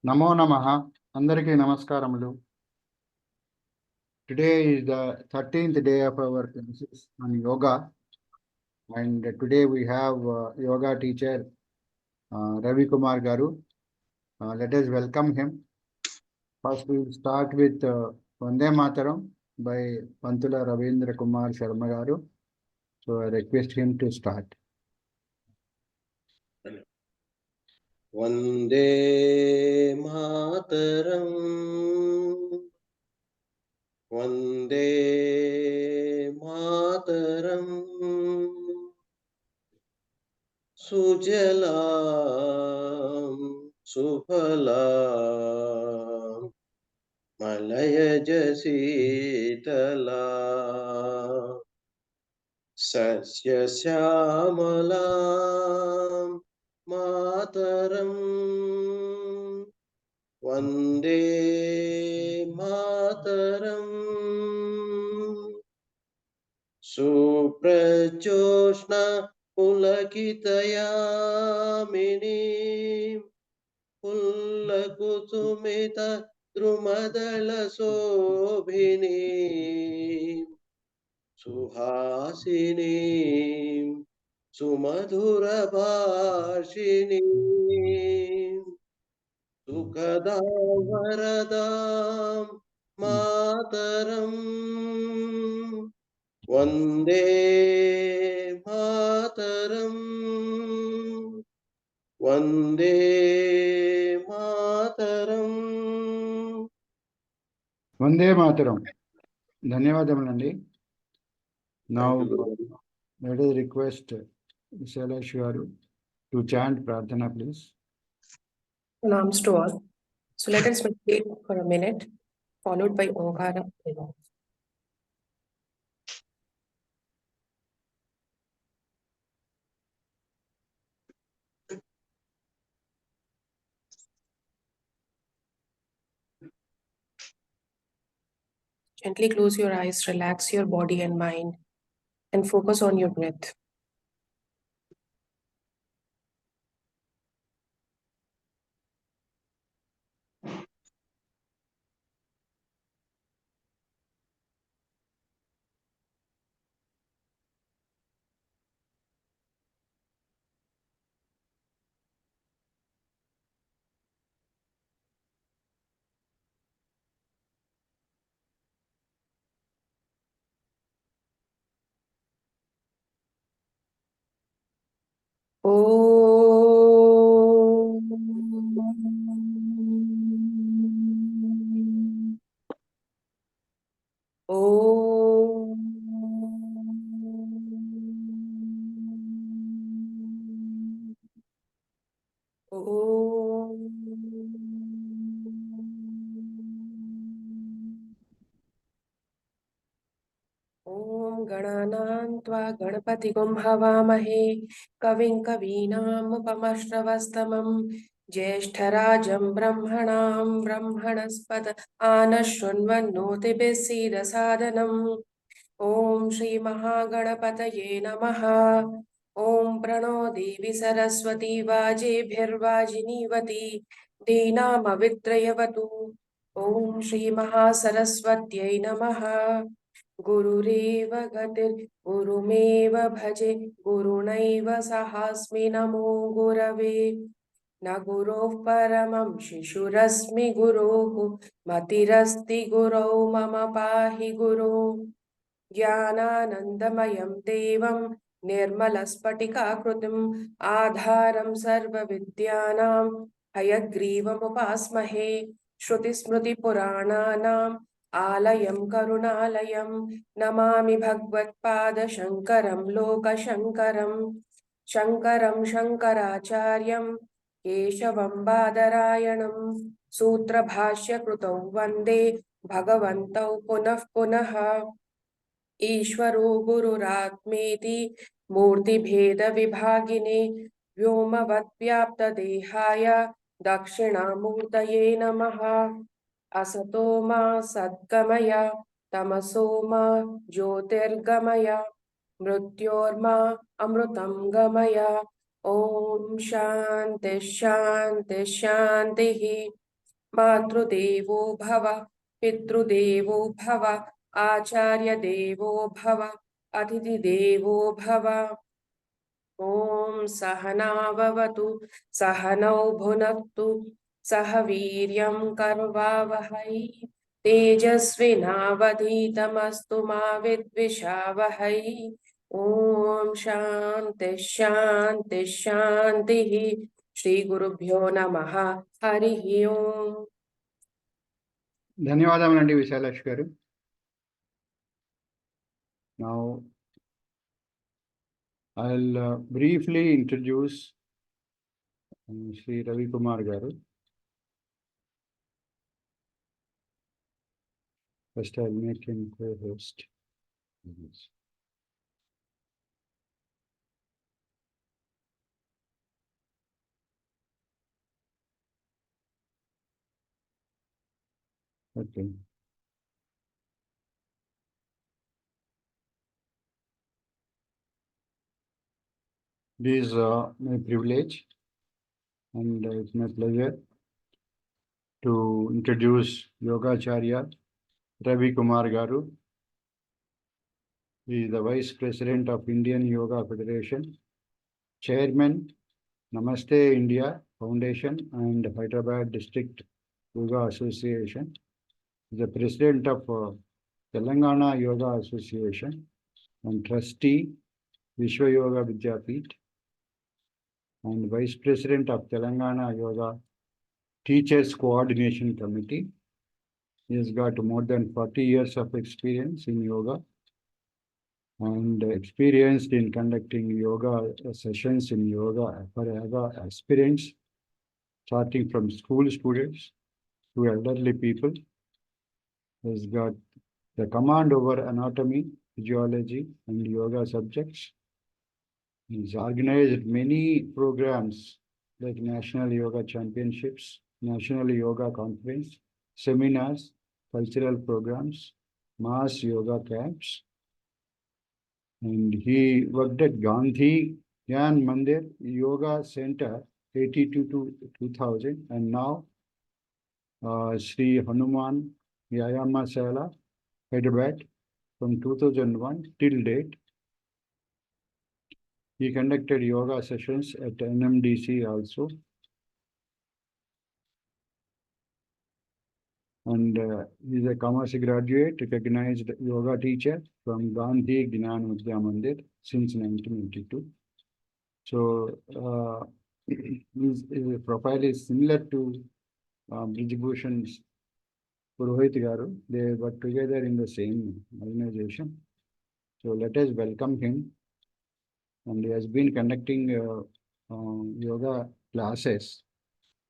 నమో నమః అందరికీ నమస్కారములు. Today is the 13th day of our classes on yoga, and today we have yoga teacher Ravi Kumar Garu. Let us welcome him. First we will start with Vande Mataram by Pantula Ravindra Kumar Sharma Garu. So I request him to start. Vande Mataram Vande Mataram सुजलां सुफलां मलयज शीतलां सस्यश्यामलां मातरम वंदे मातरम सुप्रजोष्ण पुलकितयामिनी पुल्लकुसुमित द्रुमदल शोभिनी सुहासिनी सुमधुर भाषिणी सुखदा वरदां मातरम वंदे मातरम वंदे मातरम వందే మాతరం. ధన్యవాదములండి. Now let us request Shailesh Garu to chant Prarthana, please. Salams to all. So let us meditate for a minute, followed by Omkara. Gently close your eyes, relax your body and mind, and focus on your breath. गणानान्त्वा गणपतिगुं हवामहे कविं कवीनामुपमश्रवस्तमं ज्येष्ठराजं ब्रह्मणां ब्रह्मणस्पत आनशृण्वन्नोतिभिः सीदसादनम्। ॐ श्रीमहागणपतये नमः। ॐ प्रणो देवी सरस्वती वाजेभिर्वाजिनीवती दीनामवित्रयवतु। ॐ श्रीमहासरस्वत्यै नमः। गुरुरेव गतिर्गुरुमेव भजे गुरुणैव सहास्मि नमो गुरवे। न गुरोः परमं शिशुरस्मि गुरोः मतिरस्ति गुरौ मम पाहि गुरो। ज्ञानानन्दमयं देवं निर्मलस्फटिकाकृतिम् आधारं सर्वविद्यानां हयग्रीवमुपास्महे। श्रुतिस्मृतिपुराणानाम् आलयं करुणालयं नमामि भगवत्पादशङ्करं लोकशङ्करं। शङ्करं शङ्कराचार्यं केशवं बादरायणं सूत्रभाष्यकृतौ वन्दे भगवन्तौ पुनः पुनः। ईश्वरो गुरुरात्मेति मूर्तिभेदविभागिने व्योमवद्व्याप्तदेहाय दक्षिणामूर्तये नमः। असतो मा सद्गमय तमसो मा ज्योतिर्गमय मृत्योर्मा अमृतं गमय। ॐ शान्ति शान्ति शान्तिः। मातृदेवो भव पितृदेवो भव आचार्यदेवो भव अतिथिदेवो भव। ॐ सहनाववतु सहनौ भुनक्तु सह वीर्यं कर्वावहै तेजस्विनावधीतमस्तु मा विद्विषावहै। ॐ शान्तिः शान्तिः शान्तिः। श्री गुरुभ्यो नमः। हरिः ओम्। ధన్యవాదములండి విశాలాక్షి గారు. Now I'll briefly introduce Sri Ravi Kumar garu. First I'll make him co-host. Okay. It is my privilege and it's my pleasure to introduce Yogacharya Ravi Kumar garu. He is the Vice President of Indian Yoga Federation, Chairman, Namaste India Foundation and Hyderabad District Yoga Association. He is the President of Telangana Yoga Association and Trustee Vishwa Yoga Vidyapeeth and Vice President of Telangana Yoga Teachers Coordination Committee. He has got more than 40 years of experience in yoga and experienced in conducting yoga sessions in yoga for yoga aspirants, starting from school students to elderly people. He has got the command over anatomy, physiology, and yoga subjects. He's organized many programs like National Yoga Championships, National Yoga Conference, seminars, cultural programs, mass yoga camps. And he worked at Gandhi Gyan Mandir Yoga Center 82 to 2000 and now Sri Hanuman Vyayama Sala, Hyderabad from 2001 till date. He conducted yoga sessions at NMDC also. And he is a commerce graduate, recognized yoga teacher from Gandhi Gyan Mandir since 1992. So his profile is similar to Brijbhushan's Purohit garu. They were together in the same organization. So let us welcome him. And he has been conducting yoga classes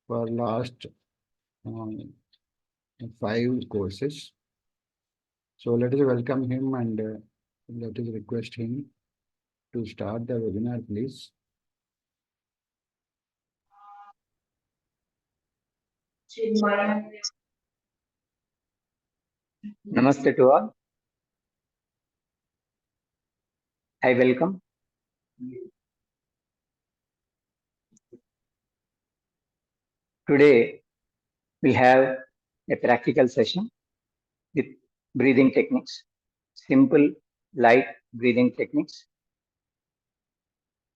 for last 5 courses. So let us welcome him and let us request him to start the webinar, please. Namaste to all. I welcome. Today we have a practical session with breathing techniques, simple, light breathing techniques.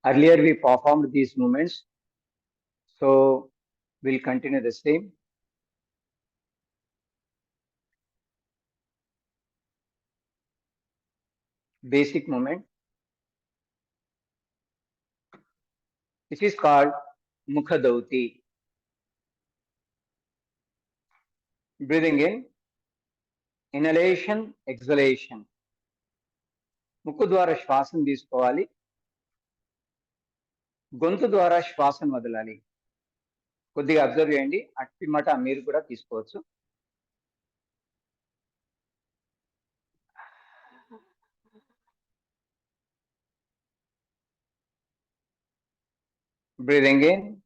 Earlier we performed these movements, so we'll continue the same. Basic movement. This is called Mukha Dauti. Breathing in, inhalation, exhalation. ముక్కు ద్వారా శ్వాసను తీసుకోవాలి, గొంతు ద్వారా శ్వాసను వదలాలి. కొద్దిగా observe చేయండి, అట్టి మాట మీరు కూడా తీసుకోవచ్చు. Breathing in,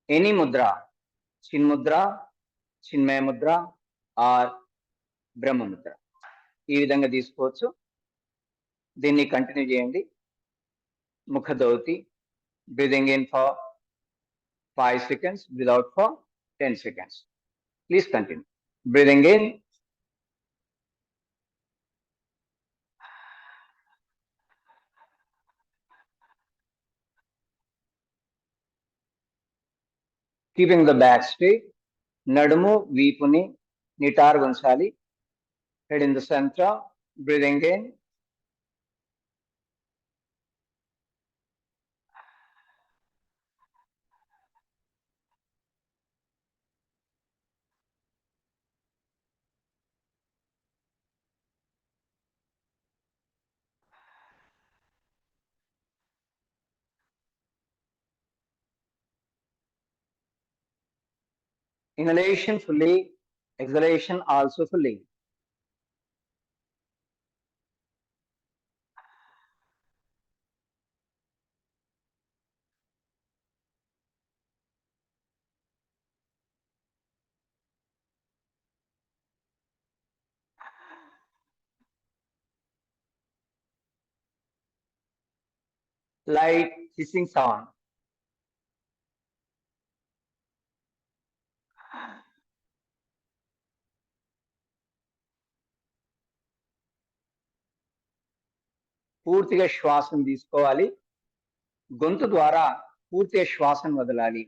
any mudra, Chin Mudra, Chinmaya Mudra or Brahma Mudra. ఈ విధంగా తీసుకోవచ్చు. దీన్ని కంటిన్యూ చేయండి. ముఖదౌతి, breathing in for 5 seconds, breathe out for 10 seconds. Please continue. Breathing in, keeping the back straight, నడుము వీపుని నిటారుగా ఉంచాలి. Head in the center, breathing in, inhalation fully, exhalation also fully. Light hissing sound. పూర్తిగా శ్వాసను తీసుకోవాలి. గొంతు ద్వారా పూర్తిగా శ్వాసను వదలాలి.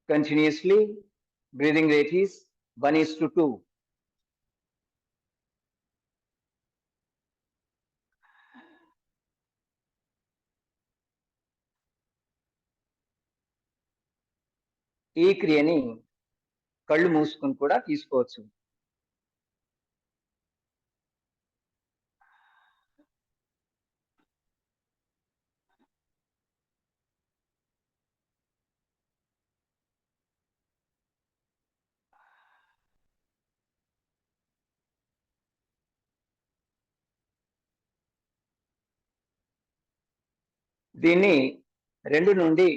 Continuously, breathing rate is 1:2. ఈ క్రియని కళ్ళు మూసుకొని కూడా తీసుకోవచ్చు. దీన్ని 2 నుండి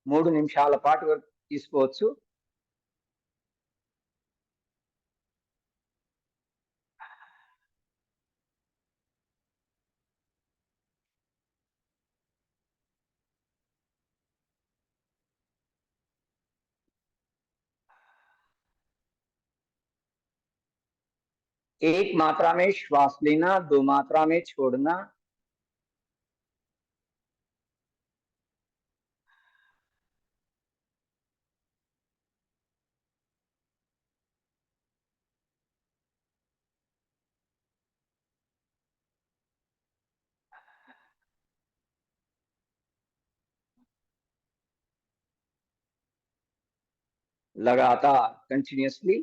3 నిమిషాల పాటు వరకు తీసుకోవచ్చు. एक मात्रा में श्वास लेना, 2 मात्रा में छोड़ना. लगातार continuously.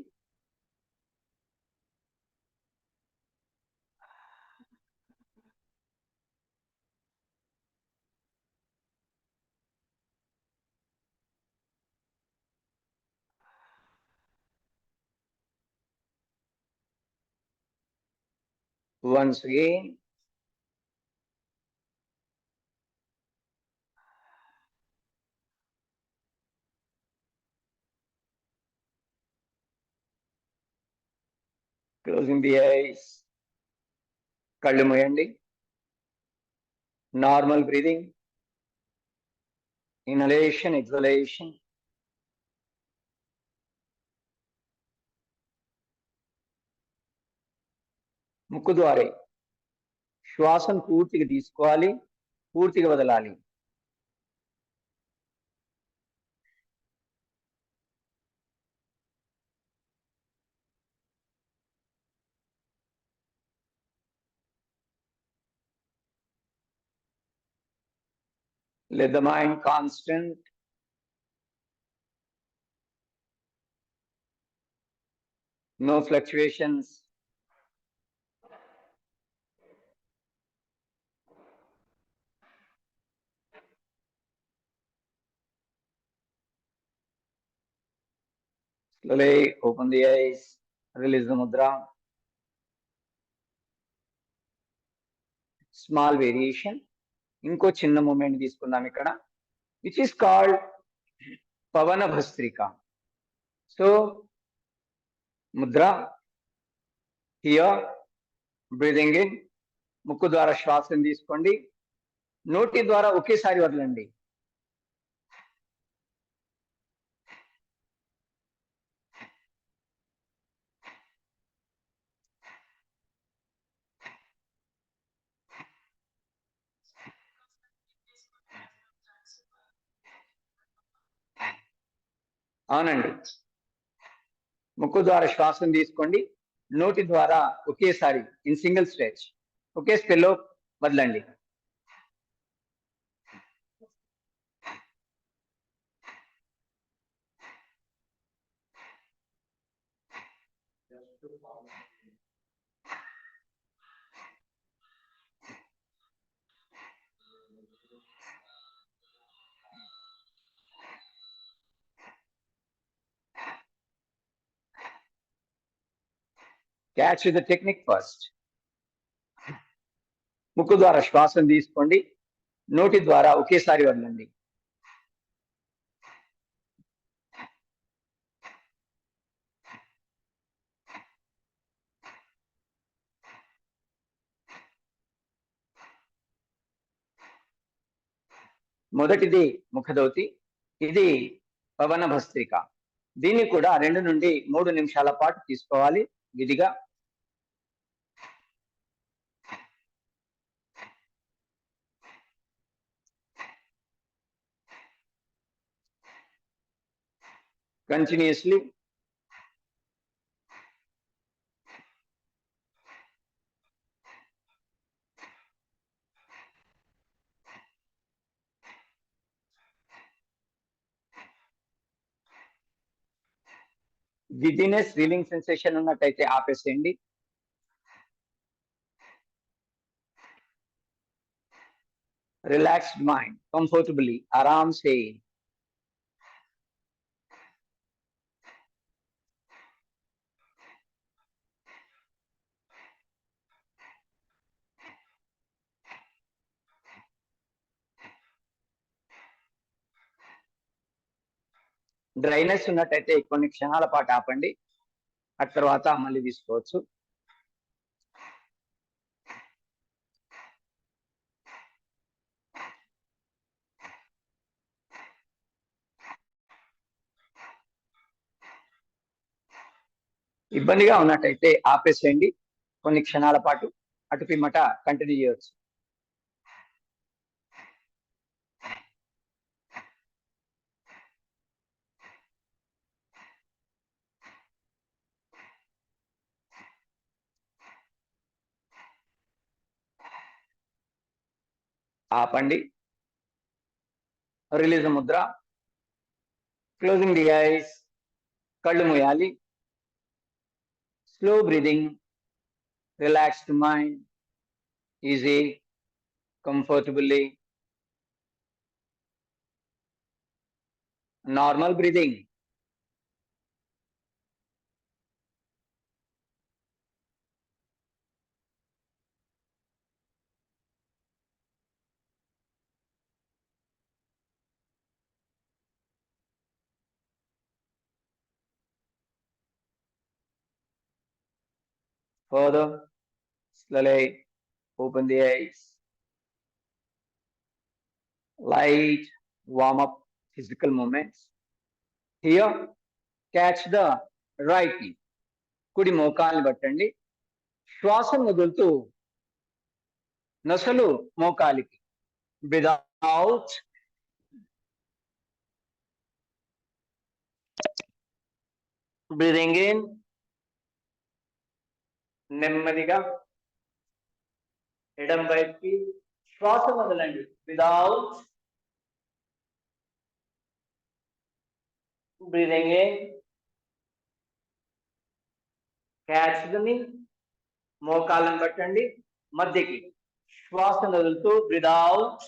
Once again, closing the eyes. కళ్ళు మూయండి. Normal breathing, inhalation, exhalation. ముక్కు ద్వారా శ్వాసను పూర్తిగా తీసుకోవాలి, పూర్తిగా వదలాలి. Let the mind constant. No fluctuations. Slowly open the eyes, release the mudra. Small variation. ఇంకో చిన్న మూమెంట్ తీసుకుందాం ఇక్కడ, which is called Pawan bhastrika. So Mudra here, breathing in, ముక్కు ద్వారా శ్వాసను తీసుకోండి, నోటి ద్వారా ఒకేసారి వదలండి. అవునండి, ముక్కు ద్వారా శ్వాసను తీసుకోండి, నోటి ద్వారా ఒకేసారి ఇన్ సింగిల్ స్ట్రెచ్ ఒకే స్పెల్లో వదలండి. Catch the technique first. ముక్కు ద్వారా శ్వాసను తీసుకోండి, నోటి ద్వారా ఒకేసారి వదలండి. మొదటిది ముఖదౌతి, ఇది పవన భస్త్రిక. దీన్ని కూడా 2 నుండి 3 నిమిషాల పాటు తీసుకోవాలి విధిగా. కంటిన్యూస్లీ. గిడ్డినెస్, రీలింగ్ సెన్సేషన్ ఉన్నట్టయితే ఆపేసేయండి. రిలాక్స్డ్ మైండ్, కంఫర్టబుల్లీ, ఆరామ్ से. డ్రైనెస్ ఉన్నట్టయితే కొన్ని క్షణాల పాటు ఆపండి, ఆ తర్వాత మళ్ళీ తీసుకోవచ్చు. ఇబ్బందిగా ఉన్నట్టయితే ఆపేసేయండి, కొన్ని క్షణాల పాటు అటు పిమ్మట కంటిన్యూ చేయవచ్చు. ఆపండి, release Mudra, closing the eyes, కళ్ళు మూయాలి. Slow breathing, relaxed mind, easy, comfortably, normal breathing. Further, slowly open the eyes. Light, warm up physical movements. Here, catch the right knee. కుడి మోకాల్ని పట్టండి, శ్వాసను వదులుతూ నొసలు మోకాలికి. Without, breathing in, నెమ్మదిగా ఎడం వైపుకి శ్వాస వదలండి. Without, breathing in, catch the నీ, మోకాళ్ళను పట్టండి మధ్యకి, శ్వాసను వదులుతూ without,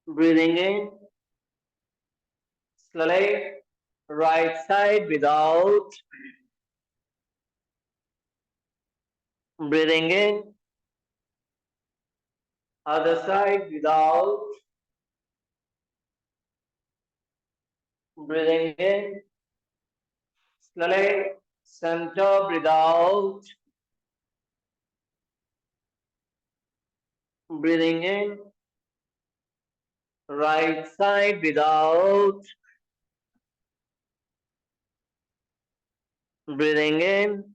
breathing in, slowly right side without, Breathing in. Other side, without. Breathing in. Slowly, center, breathe out. Breathing in. Right side, breathe out. Breathing in.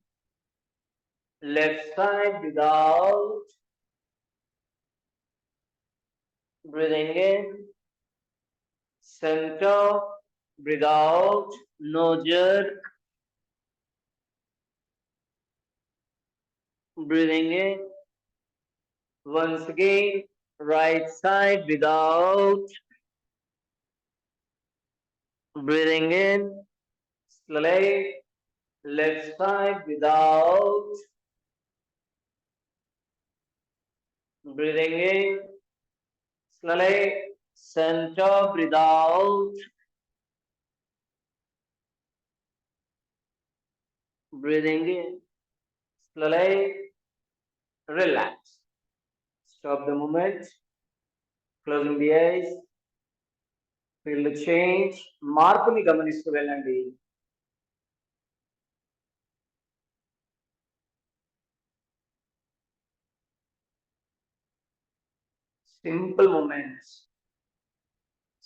Left side, breathe out. Breathing in. Center, breathe out. No jerk. Breathing in. Once again, right side, breathe out. Breathing in. Slowly. Left side, breathe out. Breathing in. Slowly. Center, breathe out. Breathing in. Slowly. Relax. Stop the movement. Closing the eyes. Feel the change. మార్పుని గమనిస్తూ వెళ్ళండి. Simple movements.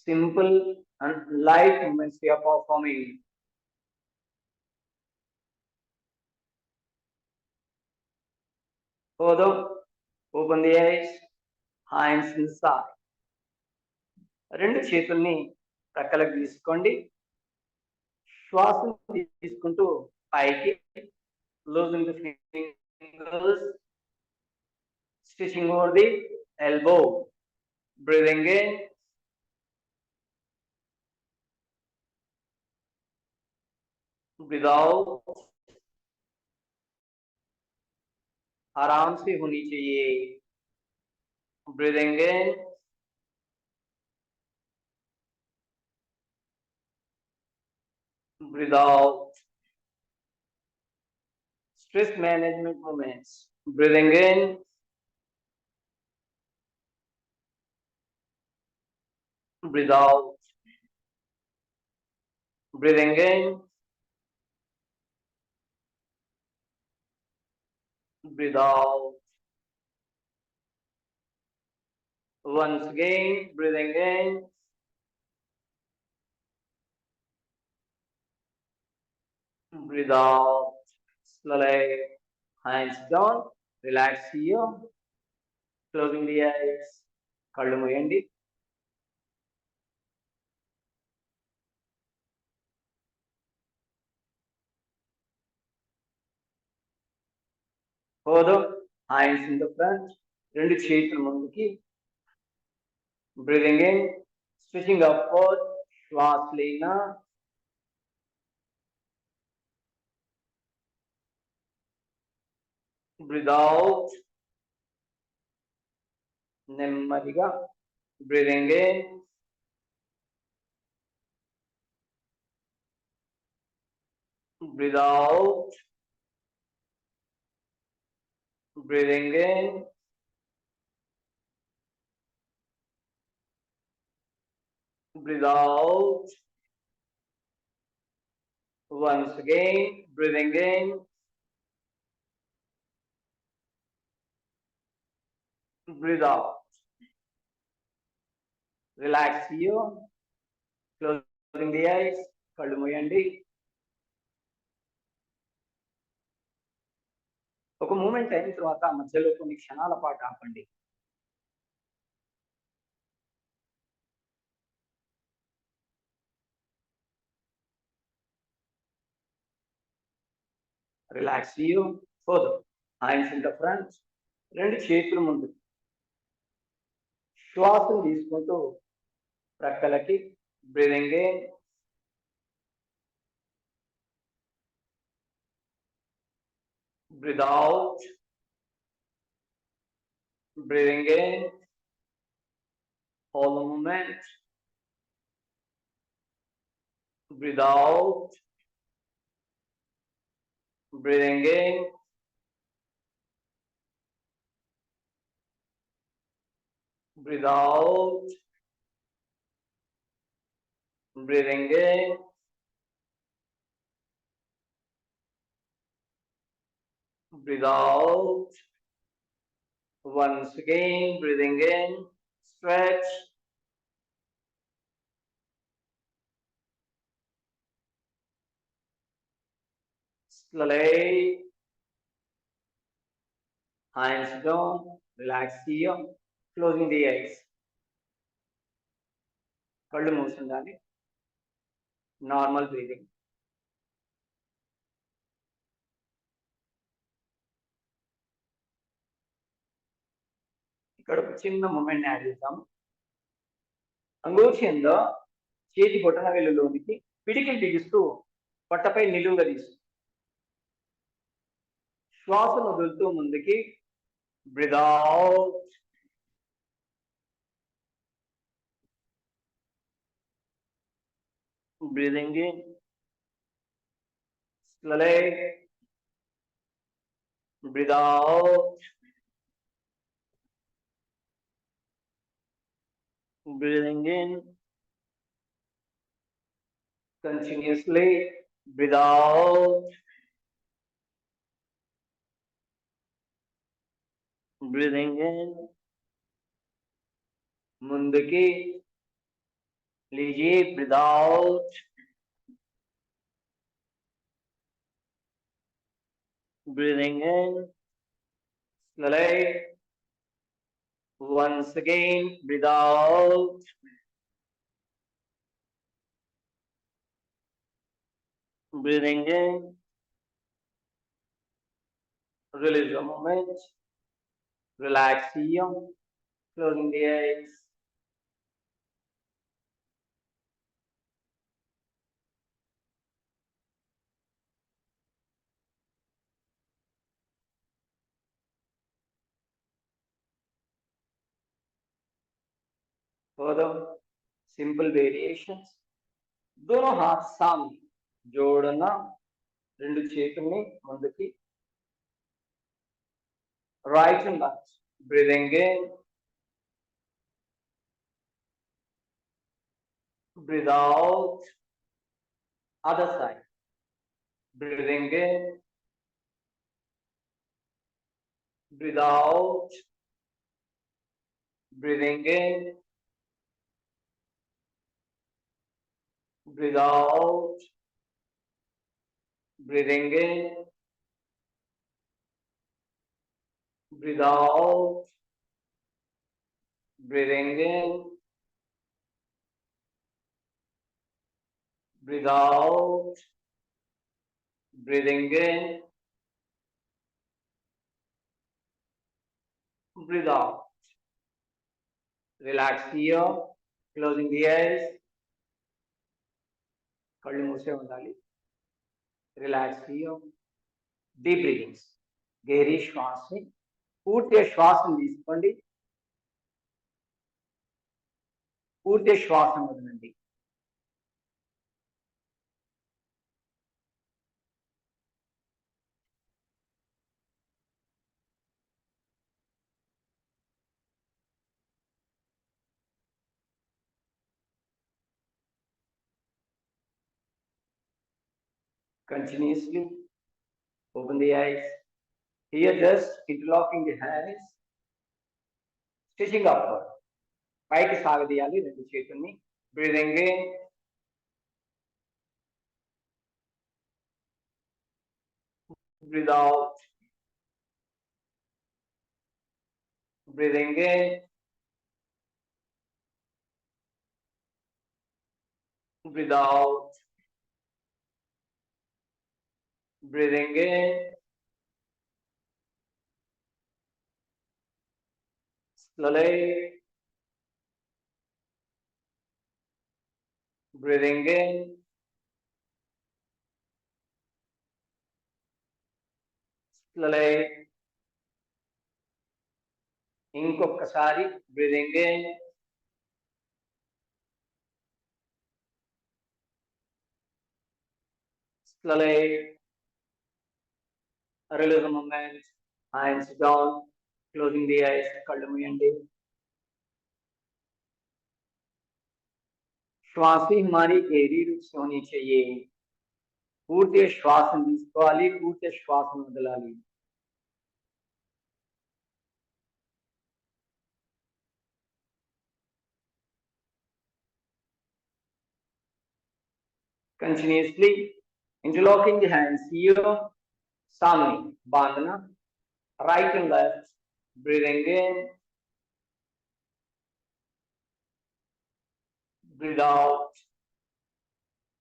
Simple and light movements we are performing. Further, open the eyes, hands inside. రెండు చేతుల్ని ప్రక్కలకు తీసుకోండి. శ్వాసను తీసుకుంటూ పైకి. Loosen the fingers, stitching over the elbow. Breathing in. Breathe out. आराम से होनी चाहिए. Breathing in. Breathe out. Stress management movements. Breathing in. Breathe out. Breathing in. Breathe out. Once again, breathing in. Breathe out. Slowly, hands down. Relax here. Closing the eyes. కళ్ళు మూయండి. Further, hands in the front. రెండు చేతులు ముందుకి. Breathing in. Stretching upward. శ్వాస లేనా. Breathe out. నెమ్మదిగా. Breathing in. Breathe out. Breathing in. Breathe out. Once again, breathing in. Breathe out. Relax here. Closing the eyes. కళ్ళు మూయండి. ఒక moment అయిన తర్వాత మధ్యలో కొన్ని క్షణాల పాటు ఆపండి. Relax you. Further, hands in the front. రెండు చేతులు ముందు. శ్వాసను తీసుకుంటూ ప్రక్కలకి. Breathing in. Breathe out. Breathing in. Hold the movement. Breathe out. Breathing in. breathe out, breathing in, breathe out. Once again, breathing in, stretch. Slowly, hands down, relax here, closing the eyes. కళ్ళు మూసిండాలి. Normal breathing. ఇక్కడ ఒక చిన్న moment add చేద్దాం. అంగోచంలో చేతి బొటన వేలులోనికి పిడికిలు బిగిస్తూ పొట్టపై నిలువుగా తీసు. శ్వాసను వదులుతూ ముందుకి. Breathe out, breathing in, slowly, breathe out, breathing in, continuously, breathe out, breathing in, ముందుకి, लीजिए, breathe out, breathing in, slowly, once again, breathe out, breathing in, release the moment, relax here, closing the eyes. Further simple variations. दोनों हाथ सामने जोड़ना, రెండు చేతుల్ని ముందుకి. Right and left, breathing in, breathe out. Other side, breathing in, breathe out, breathing in, breathe out, breathing in, breathe out, breathing in, breathe out, breathing in, breathe out. Relax here, closing the eyes. కళ్ళు మూసే ఉండాలి. Relax here. Deep breathings. గేరీ శ్వాసని పూర్తిగా శ్వాసను తీసుకోండి, పూర్తి శ్వాసను వదలండి. Continuously open the eyes. Here just interlocking the hands, stitching upward. పైకి సాగదీయాలి రెండు చేతుల్ని. Breathing in, breathe out, breathing in, breathe out, breathing in, slowly, breathing in, slowly, ఇంకొకసారి breathing in, slowly, release the moment, hands down, closing the eyes, కళ్ళు మూయండి. श्वास ही हमारी गहरी रूप से होनी चाहिए. పూర్తిగా శ్వాసను తీసుకోవాలి, పూర్తిగా శ్వాసను వదలాలి. Continuously interlocking the hands here, सामने बांधना, right and left, breathing in, breathe out,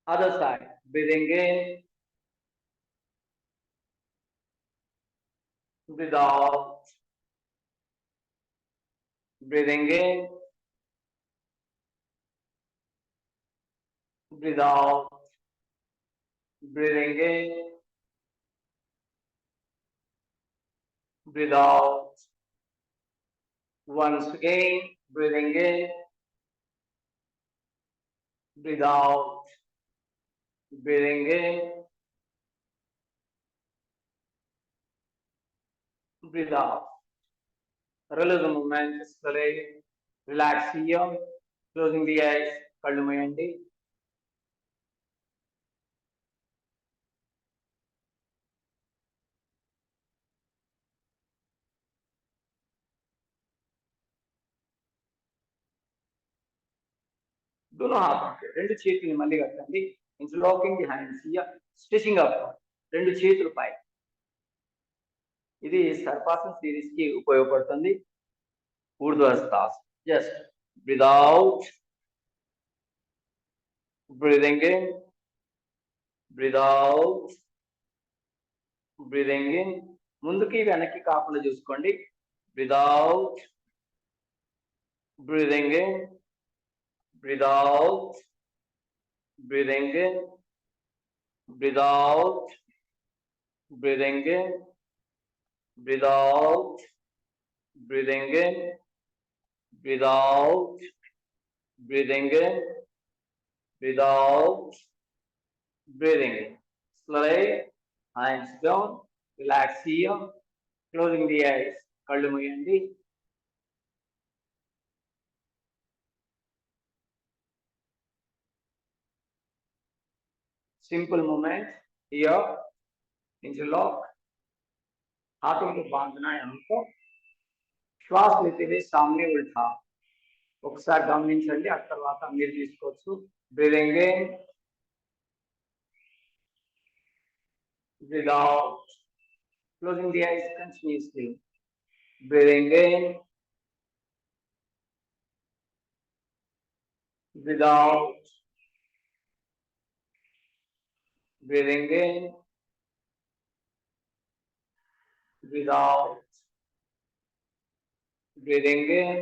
other side, breathing in, breathe out, breathing in, breathe out, breathing in, breathe out. Once again, breathing in, breathe out, breathing in, breathe out. Release the movement, slowly relax here, closing the eyes, కళ్ళు మూయండి. दोनों हाथ రెండు చేతుల్ని మళ్ళీ కట్టండి. Interlocking the hands here, stretching up, రెండు చేతులు పై. ఇది సర్పాసన్ సిరీస్ కి ఉపయోగపడుతుంది. ఊర్ధ్వస్థాసన. Just breathe out, breathing in, breathe out, breathing in. ముందుకి వెనక్కి కాకుండా చూసుకోండి. Breathe out, breathing in, breathe out, breathing in, breathe out, breathing in, breathe out, breathing in, breathe out, breathing in, breathe out, breathing in. Slowly, hands down, relax here, closing the eyes, కళ్ళు మూయండి. Simple movement here, interlock, हाथों को बांधना है हमको. श्वास लेते हुए सामने उल्टा. ఒకసారి గమనించండి, ఆ తర్వాత మీరు తీసుకోవచ్చు. Breathing in, breathe out, closing the eyes continuously. Breathing in, breathe out, breathing in, breathe out, breathing in,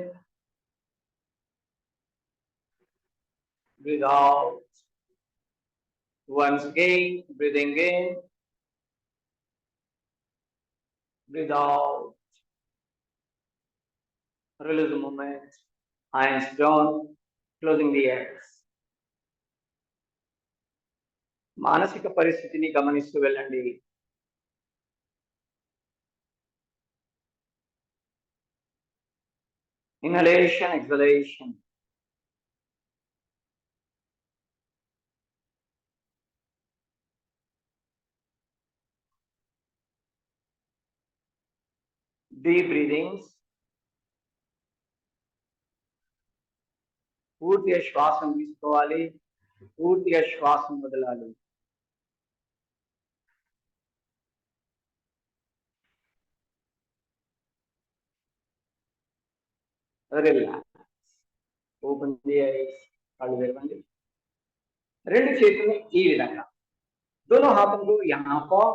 breathe out. Once again, breathing in, breathe out. Release the movement, hands down, closing the eyes. మానసిక పరిస్థితిని గమనిస్తూ వెళ్ళండి. Inhalation, exhalation. Deep breathings. పూర్తిగా శ్వాసను తీసుకోవాలి, పూర్తిగా శ్వాసను వదలాలి. Relax. Open the eyes. కళ్ళు తెరవండి. రెండు చేతులు ఈ విధంగా, दोनों हाथों को यहाँ पर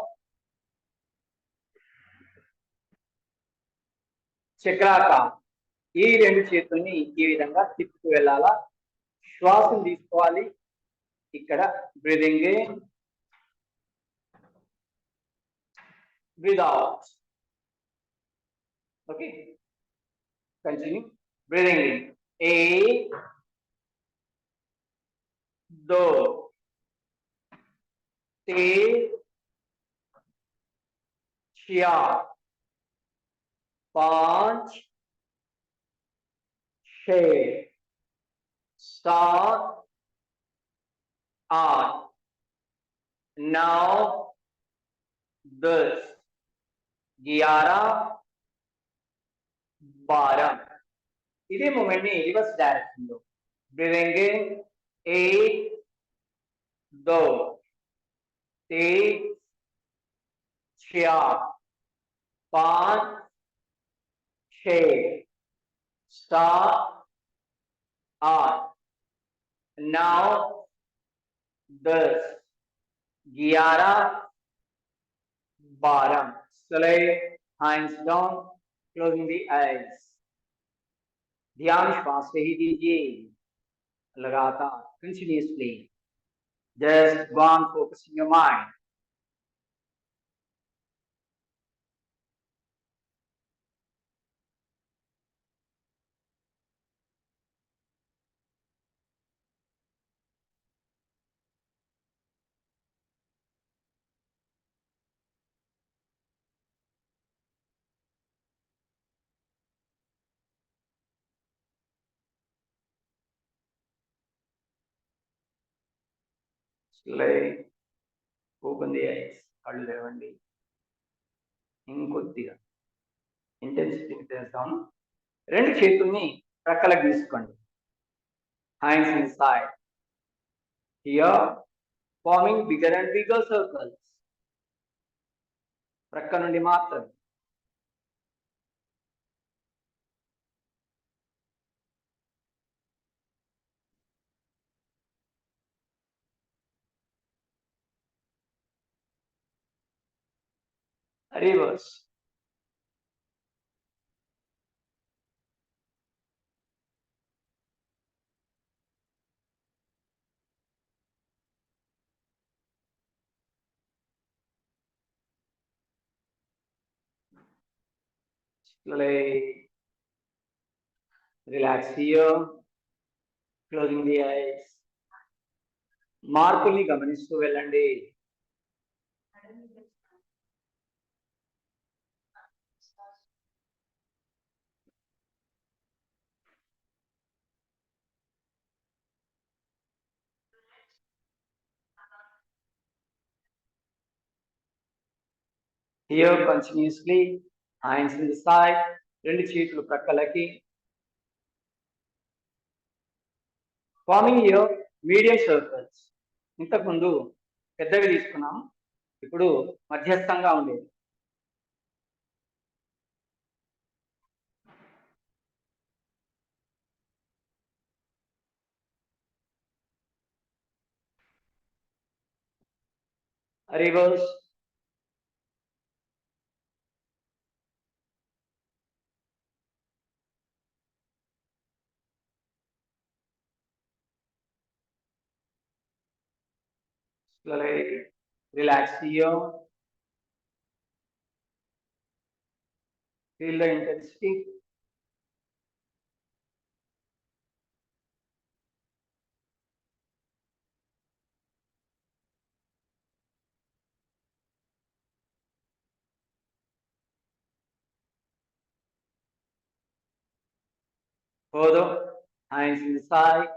చక్రాకారం, ఈ రెండు చేతుల్ని ఈ విధంగా తిప్పుకు వెళ్ళాలా. శ్వాసను తీసుకోవాలి. ఇక్కడ breathing in, breathe out. Okay, continue. Breathing in, 1 2 3 4 5 6 7 on. Now this 11 12 ఇదే మూమెంట్ ని రివర్స్ డైరెక్షన్ లో breathing in 8 2 3 4 5 6 7 8 now this 11 12 slay hands down closing the eyes ध्यान श्वास से ही दीजिए लगातार continuously just go on focusing your mind slay open the eyes కళ్ళు తెరవండి ఇంకొద్దిగా ఇంటెన్సిటీ చేద్దాం రెండు చేతుల్ని ప్రక్కలకు తీసుకోండి hands inside here forming bigger and bigger circles ప్రక్క నుండి మాత్రం reverse slowly relax here closing the eyes మార్పుల్ని గమనిస్తూ వెళ్ళండి here continuously hands in the side రెండు చేతులు ప్రక్కలకి forming here medium circles ఇంతకుముందు పెద్దవి తీసుకున్నాం ఇప్పుడు మధ్యస్థంగా ఉండేది reverse slowly relax here feel the intensity further hands inside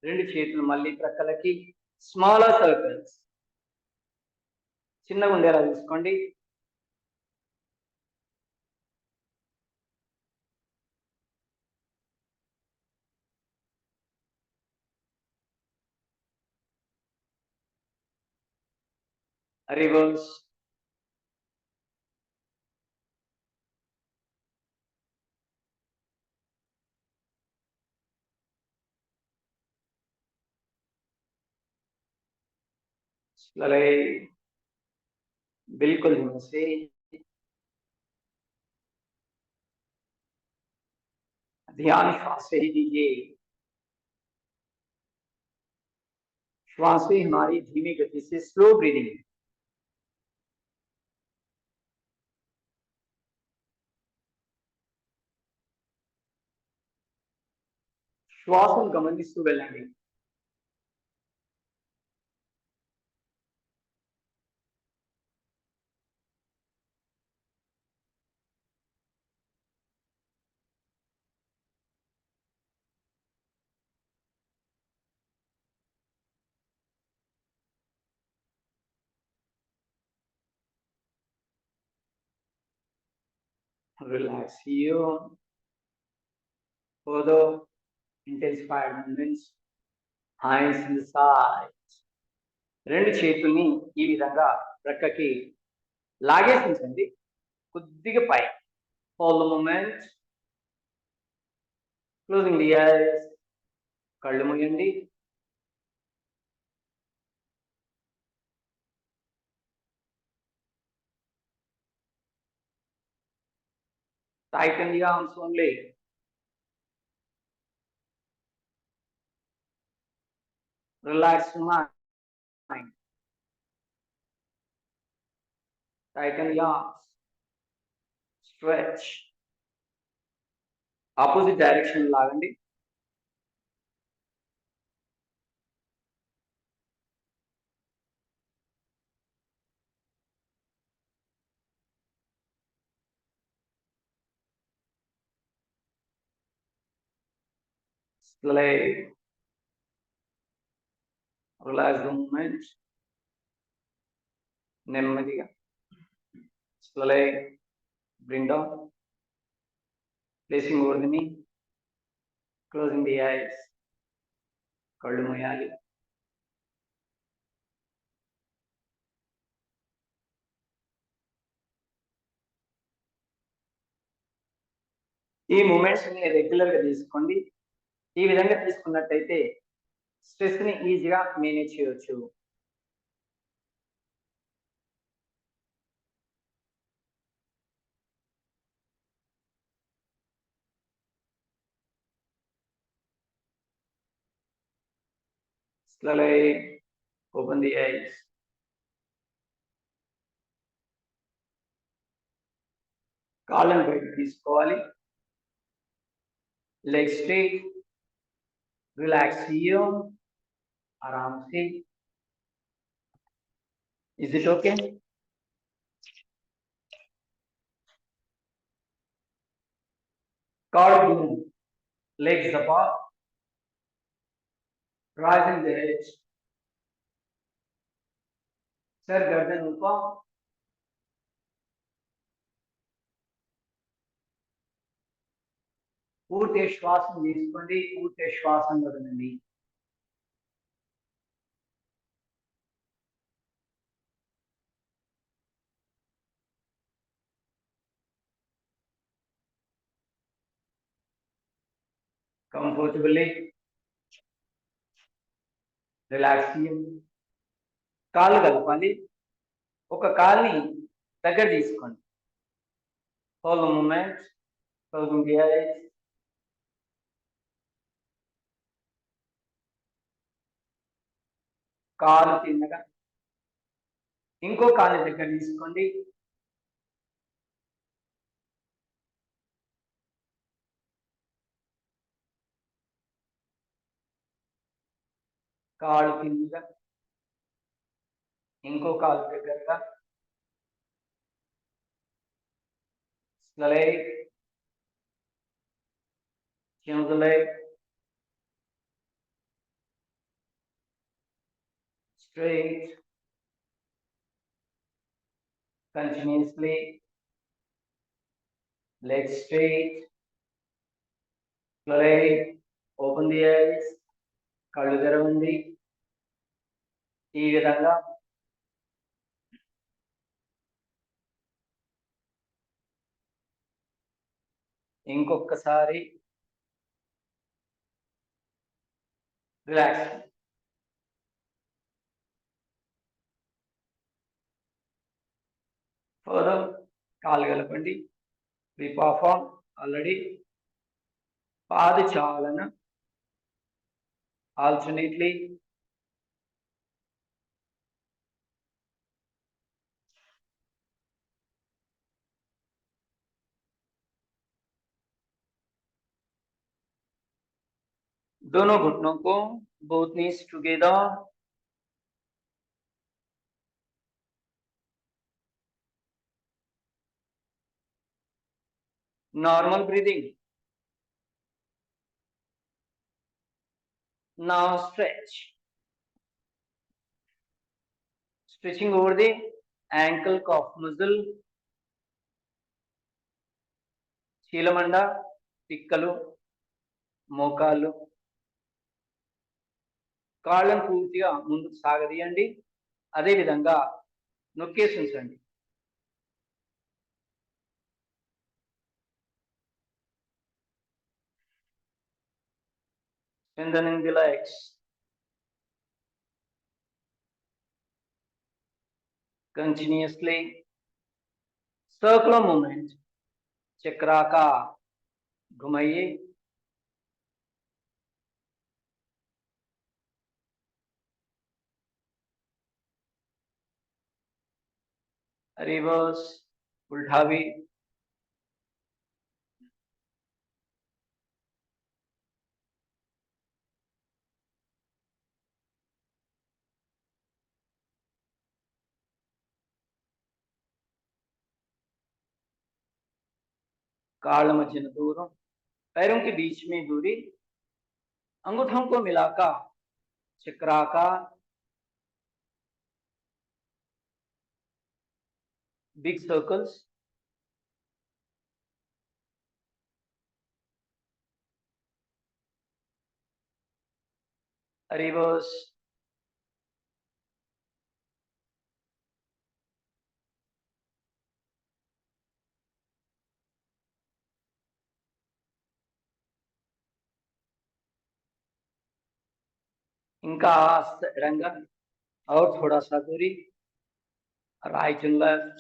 రెండు చేతులు మళ్ళీ ప్రక్కలకి స్మాలర్ సర్కిల్స్ చిన్నగా ఉండేలా తీసుకోండి reverse slowly बिल्कुल धीरे से ध्यान श्वास से ही दीजिए श्वास से हमारी धीमी गति से स्लो ब्रीदिंग శ్వాసను గమనిస్తూ వెళ్ళండి Relax here. Further intensified movements. Hands in the side. రెండు చేతుల్ని ఈ విధంగా ప్రక్కకి లాగేసించండి. కొద్దిగా పై. Hold the moment. Closing the eyes. కళ్ళు మూయండి. Tighten the arms only. Relax the mind. Tighten the arms. Stretch. Opposite direction లాగండి. Slowly. Relax the movement. నెమ్మదిగా. Slowly bring down. Placing over the knee. Closing the eyes. కళ్ళు మూయాలి. ఈ moments ని regular గా తీసుకోండి. ఈ విధంగా తీసుకున్నట్టయితే స్ట్రెస్ ని ఈజీగా మేనేజ్ చేయవచ్చు. Slowly open the eyes. కాళ్ళను బయటకు తీసుకోవాలి. Legs straight. Relax here. आराम से. Is it okay? Carve down. Legs apart. Rising the head. Sir गर्दन ऊपर. పూర్తి శ్వాస తీసుకోండి. పూర్తి శ్వాసను వదలండి. Comfortably relax. కాళ్ళు కలపాలి. ఒక కాల్ని దగ్గర తీసుకోండి. Hold the moment. Closing the eyes. కాలు తిన్నగా. ఇంకో కాలు దగ్గర తీసుకోండి. కాలు కిందగా. ఇంకో కాలు దగ్గరగా. Slowly change the leg. Straight. Continuously. Legs straight. Slowly open the eyes. కళ్ళు తెరవండి. ఈ విధంగా ఇంకొకసారి రిలాక్స్. ఫర్దర్ కాలు కలపండి. We perform already పాదచాలన alternately. दोनों घुटनों को both knees together. Normal breathing. Now stretch. Stretching over the ankle calf muscle. చీలమండ, పిక్కలు, మోకాళ్ళు, కాళ్ళను పూర్తిగా ముందుకు సాగదీయండి. అదేవిధంగా నొక్కేసి ఉంచండి. Strengthening the legs. Continuously. Circular movement. चक्राकार घुमाइए. रिवर्स उल्टा भी. काल मध्य दूर, पैरों के बीच में दूरी, अंगूठों को मिलाकर चक्राकार, बिग सर्कल्स. रिवर्स. इनका रंग और थोड़ा सा दूरी, right and left.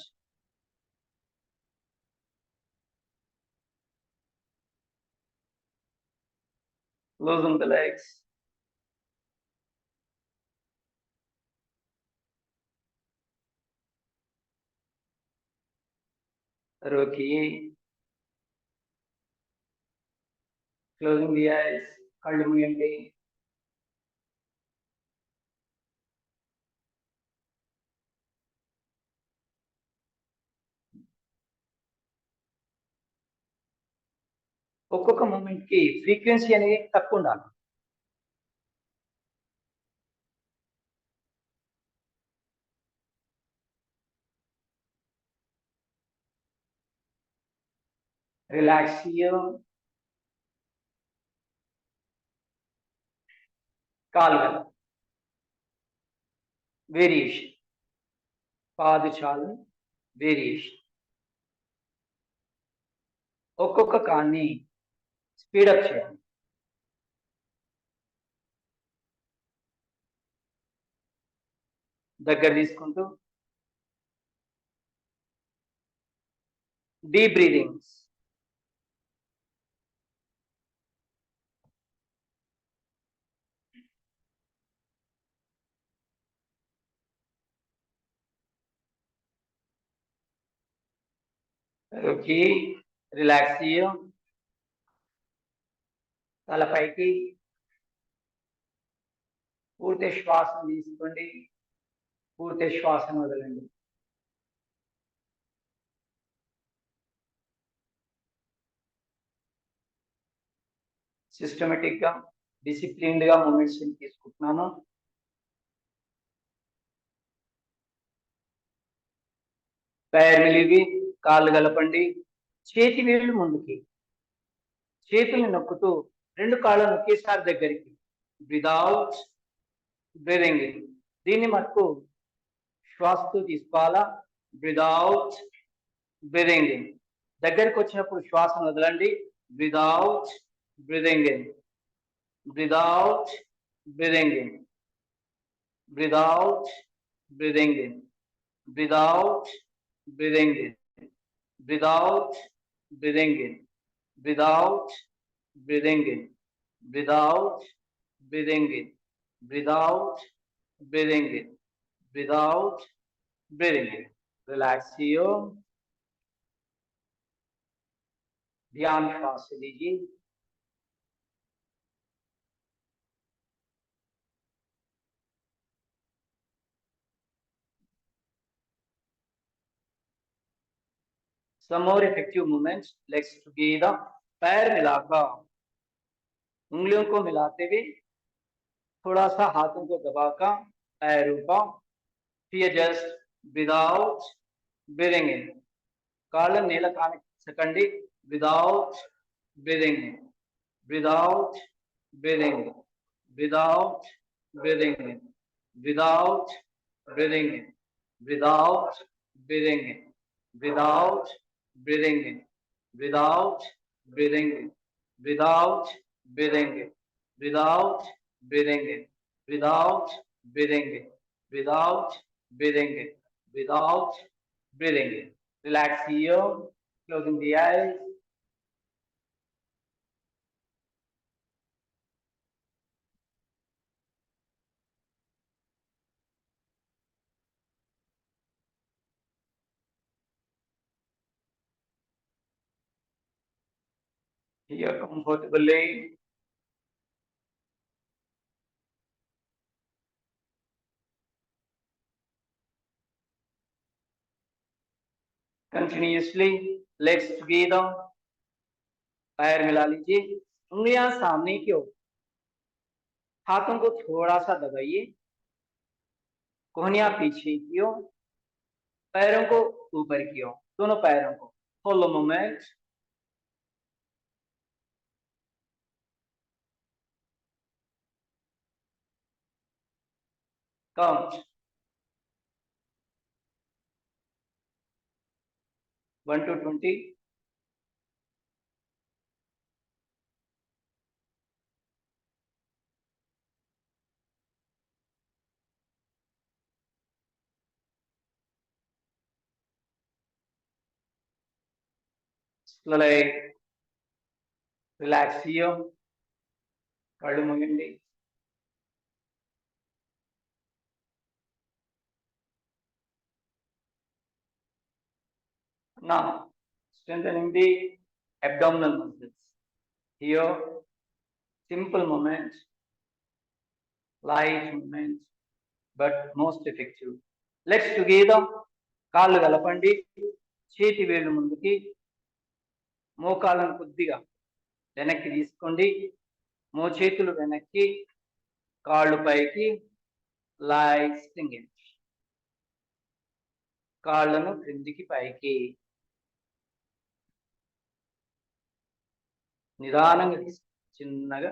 Loosen the legs. रोकिए. Closing the eyes. कళ్ళు మూయండి. ఒక్కొక్క మూమెంట్ కి ఫ్రీక్వెన్సీ అనేది తక్కువ ఉండాలి. Relax here. కాలుగల వేరియేషన్, పాదచాలన వేరియేషన్. ఒక్కొక్క కాన్ని స్పీడప్ చేయండి. దగ్గర తీసుకుంటూ deep breathings. Okay. Relax here. తలపైకి పూర్తి శ్వాసను తీసుకోండి, పూర్తి శ్వాసను వదలండి. సిస్టమేటిక్ గా, డిసిప్లిన్డ్ గా మూమెంట్స్ తీసుకుంటున్నాను. पैर मिलिवी, కాళ్ళు గలపండి. చేతి వేళ్ళు ముందుకి, చేతుల్ని నొక్కుతూ రెండు కాళ్ళను ఒకేసారి దగ్గరికి. Breathe out, breathing in. దీన్ని మటుకు శ్వాసతో తీసుకోవాలా. Breathe out, breathing in. దగ్గరికి వచ్చినప్పుడు శ్వాసను వదలండి. Breathe out, breathing in. Breathe out, breathing in. Breathe out, breathing in. Breathe out, breathing in. Breathe out, breathing in. Breathe out, breathing in. Breathe out, breathing in. Breathe out, breathing in. Breathe out, breathing in. Relax here. ध्यान श्वास लीजिए. Some more effective movements. Legs together. पैर मिलाकर उंगलियों को मिलाते हुए थोड़ा सा हाथों को दबाकर पैर ऊपर. Here just breathe out, breathing in. కాళ్ళ నేల కానకండి, without breathing in, without breathing in, without breathing in, without breathing in, without breathing in, without breathing in, without breathing in, without breathing in, without breathing in, without breathing in, without breathing in, without breathing in. Relax here, closing the eyes. Here comfortably. Continuously, legs together, पैर मिला लीजिए, उंगलियां सामने की ओर, हाथों को थोड़ा सा दबाइए, कोहनियां पीछे की ओर, पैरों को ऊपर की ओर, दोनों पैरों को follow movement. Count 1 to 20. Slowly relax here. కళ్ళు మూయండి. Now strengthening the abdominal muscles. Here simple movement, light movement, but most effective. Legs together, కాళ్ళు కలపండి, చేతి వేళ్ళు ముందుకి, మోకాళ్ళను కొద్దిగా వెనక్కి తీసుకోండి, మోచేతులు వెనక్కి, కాళ్ళు పైకి, లైట్ స్ట్రింగింగ్, కాళ్ళను క్రిందికి పైకి నిదానంగా తీసుకో, చిన్నగా.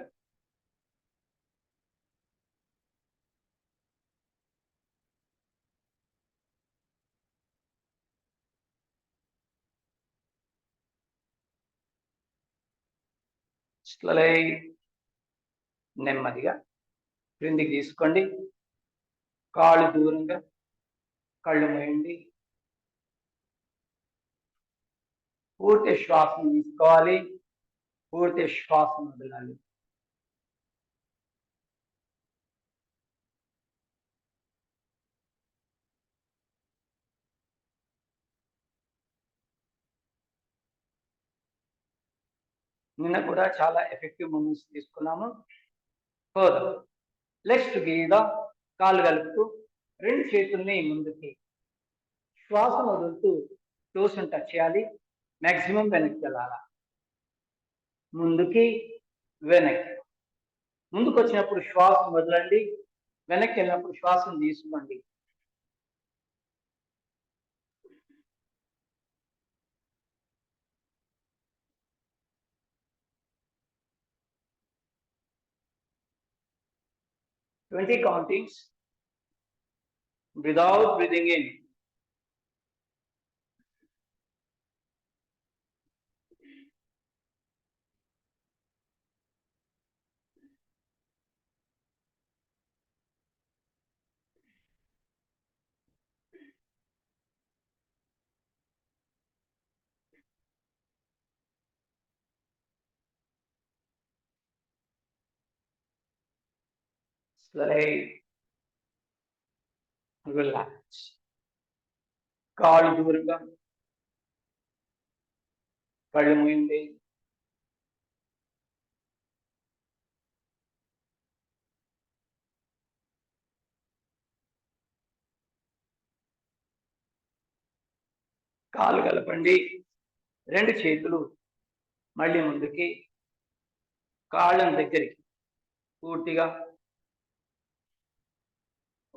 Slowly నెమ్మదిగా క్రిందికి తీసుకోండి, కాళ్ళు దూరంగా, కళ్ళు మూయండి, పూర్తి శ్వాసను తీసుకోవాలి, పూర్తి శ్వాసను వదలాలి. నిన్న కూడా చాలా ఎఫెక్టివ్ మూమెంట్స్ తీసుకున్నాము. ఫర్దర్ లెగ్స్ టుగెదర్, కాళ్ళు కలుపుతూ, రెండు చేతుల్ని ముందుకి, శ్వాసను వదులుతూ టోస్ని టచ్ చేయాలి, మాక్సిమం వెనక్కి వెళ్ళాలా, ముందుకి వెనక్కి. ముందుకు వచ్చినప్పుడు శ్వాసను వదలండి, వెనక్కి వెళ్ళినప్పుడు శ్వాసను తీసుకోండి. Twenty countings without breathing in. Slowly relax. కాళ్ళు దూరంగా, కళ్ళు మూయండి, కాళ్ళు కలపండి, రెండు చేతులు మళ్ళీ ముందుకి, కాళ్ళను దగ్గరికి పూర్తిగా,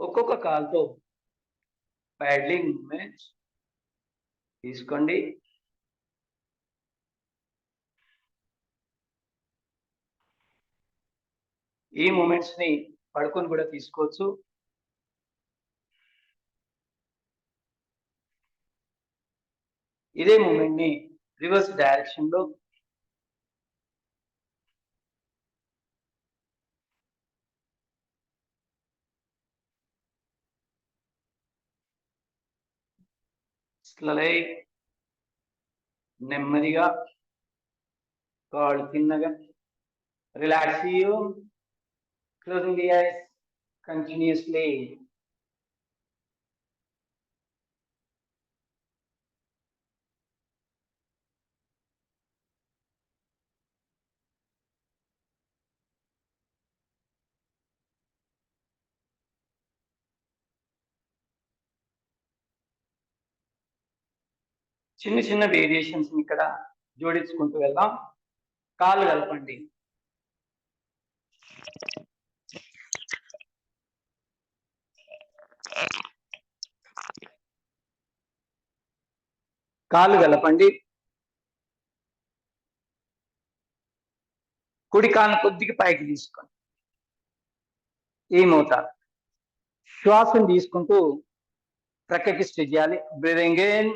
ఒక్కొక్క కాలుతో ప్యాడ్లింగ్ మూమెంట్స్ తీసుకోండి. ఈ మూమెంట్స్ ని పడుకొని కూడా తీసుకోవచ్చు. ఇదే మూమెంట్ ని రివర్స్ డైరెక్షన్ లో స్లై నెమ్మదిగా కాళ్ళు తిన్నగా relax you closing the ice continuously. చిన్న చిన్న వేరియేషన్స్ ఇక్కడ జోడించుకుంటూ వెళ్దాం. కాళ్ళు కలపండి. కాళ్ళు కలపండి. కుడి కాలు కొద్దిగా పైకి తీసుకోండి. ఈ మోతాదు శ్వాసను తీసుకుంటూ ప్రక్కకి స్ట్రెచ్ చేయాలి. Breathing in,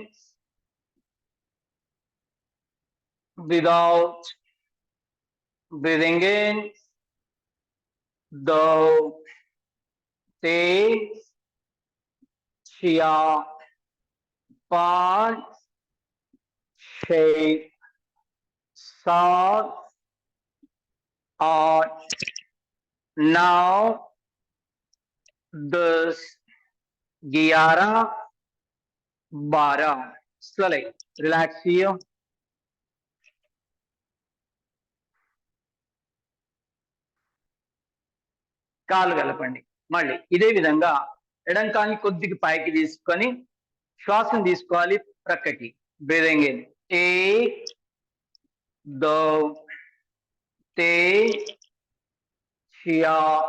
breathe out, breathing in, do, te, chia, पांच, छः, सात, आठ, 9, 10, 11, 12. Slowly relax here. కాలు కలపండి. మళ్ళీ ఇదే విధంగా ఎడం కాలుని కొద్దిగా పైకి తీసుకొని శ్వాసను తీసుకోవాలి ప్రక్కకి. Breathing in, 1, 2, 3, 4,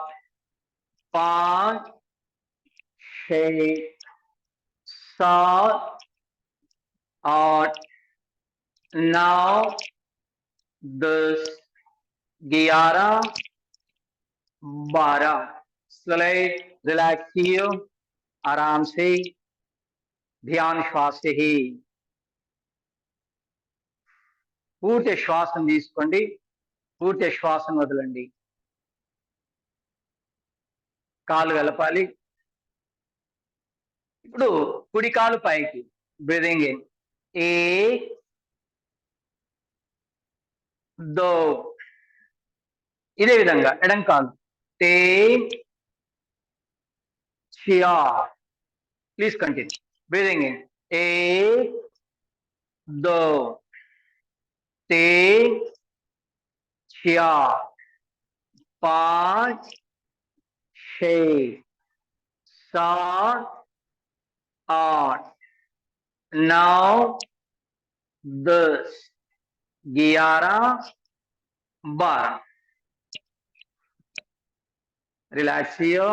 5, 6, 7, 8, 9, 10, 11, 12. स्लोली रिलैक्स कीजिए आराम से, ध्यान श्वास से ही. పూర్తి శ్వాసను తీసుకోండి, పూర్తి శ్వాసను వదలండి. కాలు కలపాలి. ఇప్పుడు కుడి కాలు పైకి. Breathing in, 1, 2. ఇదే విధంగా ఎడం కాలు 3, 4. Please continue. Breathing in, 1, 2, 3, 4, 5, 6, 7, 8, 9, 10, 11, 12. Relax here.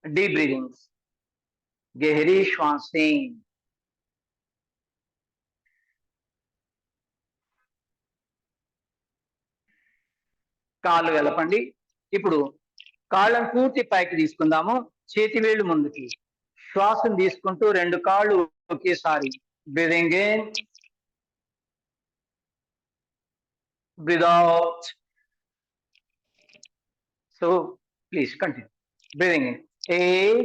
Deep breathing. गहरी श्वासें. కాళ్ళు కలపండి. ఇప్పుడు కాళ్ళను పూర్తి పైకి తీసుకుందాము. చేతి వేళ్ళు ముందుకి. శ్వాసను తీసుకుంటూ రెండు కాళ్ళు ఒకేసారి. Breathing in, breathe out. So please continue. Breathing in, 1,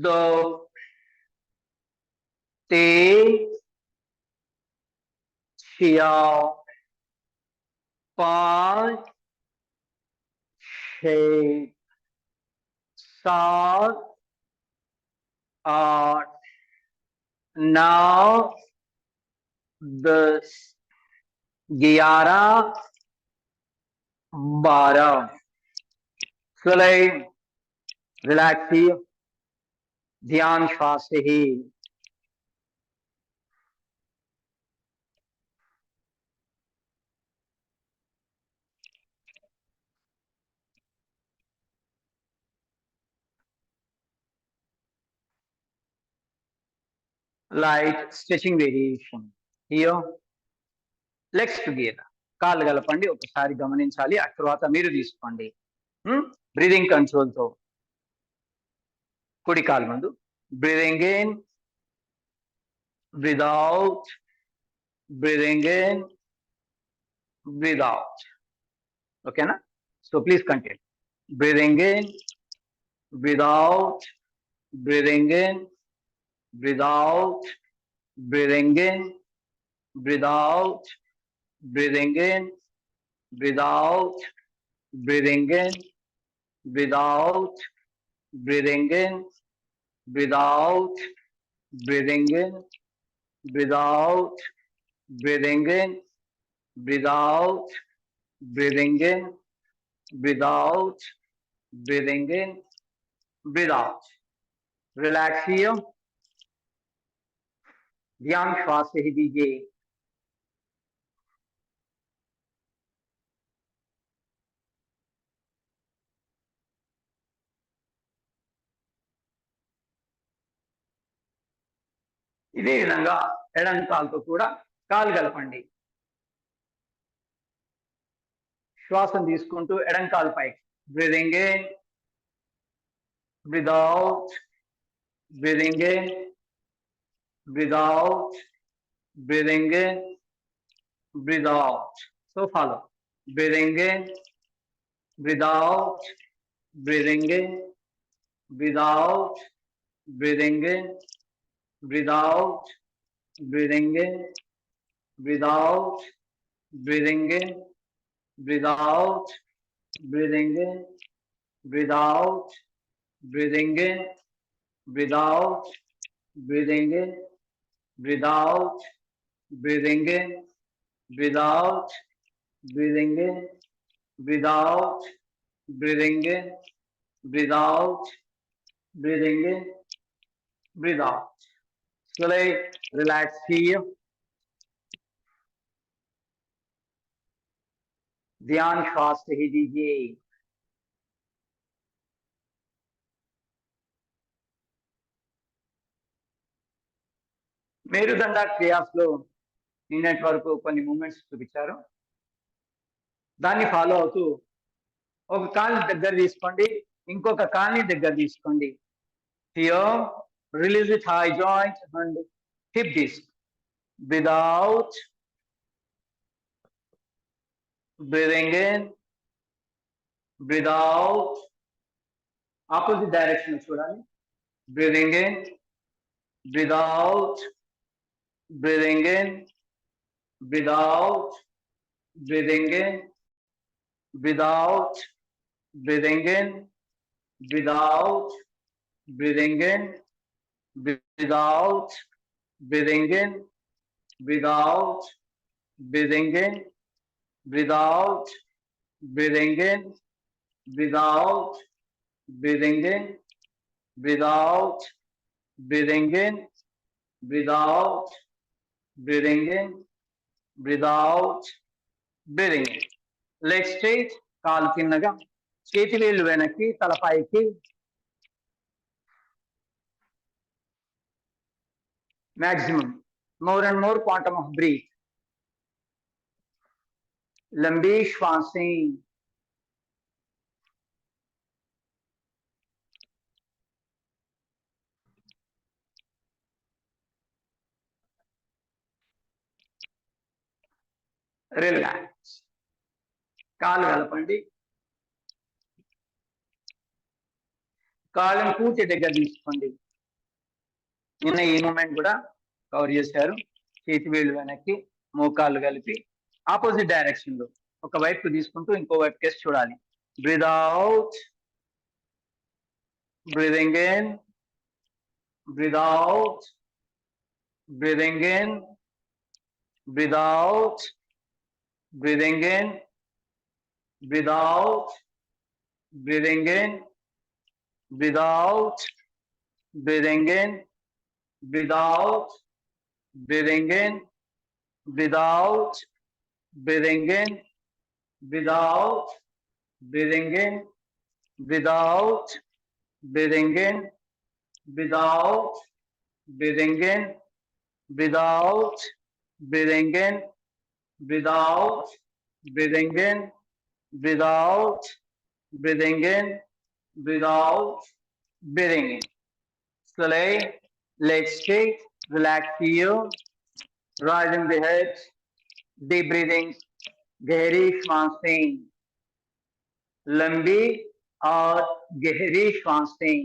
2, 3, 4, 5, 6, 7, 8, 9, 10, 11, 12. Slowly relax here. ध्यान श्वास से ही. light stretching variation. Here, legs together. కాళ్ళు కలపండి, ఒకసారి గమనించాలి, ఆ తర్వాత మీరు తీసుకోండి. బ్రీదింగ్ కంట్రోల్ తో కుడి కాలు ముందు, breathing in, breathe out, breathing in, breathe out. Okay, na? So please continue. Breathing in, breathe out, breathing in, breathe out, breathing in, breathe out, breathing in, breathe out, breathing in, breathe out, breathing in, breathe out, breathing in, breathe out, breathing in, breathe out, breathing in, breathe out, breathing in, breathe out. Relax here. ध्यान श्वास से ही दीजिए. ఇదే విధంగా ఎడం కాలుతో కూడా కాలు కలపండి. శ్వాసం తీసుకుంటూ ఎడం కాలు పైకి. Breathing in, breathe out, breathing in, breathe out, breathing in, breathe out. So follow. Breathing in, breathe out, breathing in, breathe out, breathing in, breathe out, breathing in, breathe out, breathing in, breathe out, breathing in, breathe out, breathing in, breathe out, breathing in, breathe out, breathing in, breathe out, breathing in, breathe out, breathing in, breathe out, breathing in, breathe out. Slowly relax here. ध्यान श्वास से ही दीजिए. మేరుదండ క్రియాస్ లో నిన్నటి వరకు కొన్ని moments చూపించారు. దాన్ని ఫాలో అవుతూ ఒక కాల్ని దగ్గర తీసుకోండి, ఇంకొక కాల్ని దగ్గర తీసుకోండి. Here, release the thigh joint and hip disc. Breathe out, breathing in, breathe out. Opposite direction చూడాలి. Breathing in, breathe out, breathing in, breathe out, breathing in, breathe out, breathing in, breathe out, breathing in, breathe out, breathing in, breathe out, breathing in, breathe out, breathing in, breathe out, breathing in, breathe out, breathing in, breathe out, breathing in, breathe out, breathing in. Legs straight, కాలు తిన్నగా, చేతి వేళ్ళు వెనక్కి, తల పైకి. Maximum, more and more quantum of breath. लंबी श्वासें. Relax. కాలు కలపండి. కాళ్ళని కూర్చే దగ్గర తీసుకోండి. నిన్న ఈ మూమెంట్ కూడా కవర్ చేశారు. చేతి వేళ్ళు వెనక్కి, మోకాళ్ళు కలిపి ఆపోజిట్ డైరెక్షన్ లో ఒక వైపు తీసుకుంటూ ఇంకో వైపు కేసు చూడాలి. Breathe out, breathing in, breathe out, breathing in, breathe out, breathing in, breathe out, breathing in, breathe out, breathing in, breathe out, breathing in, breathe out, breathing in, breathe out, breathing in, breathe out, breathing in, breathe out, breathing in, breathe out, breathing in, breathe out, breathing in, breathe out, breathing in, breathe out, breathing in. Slowly, legs straight, relax you, rising the head, deep breathing, गहरी श्वासें, लंबी और गहरी श्वासें.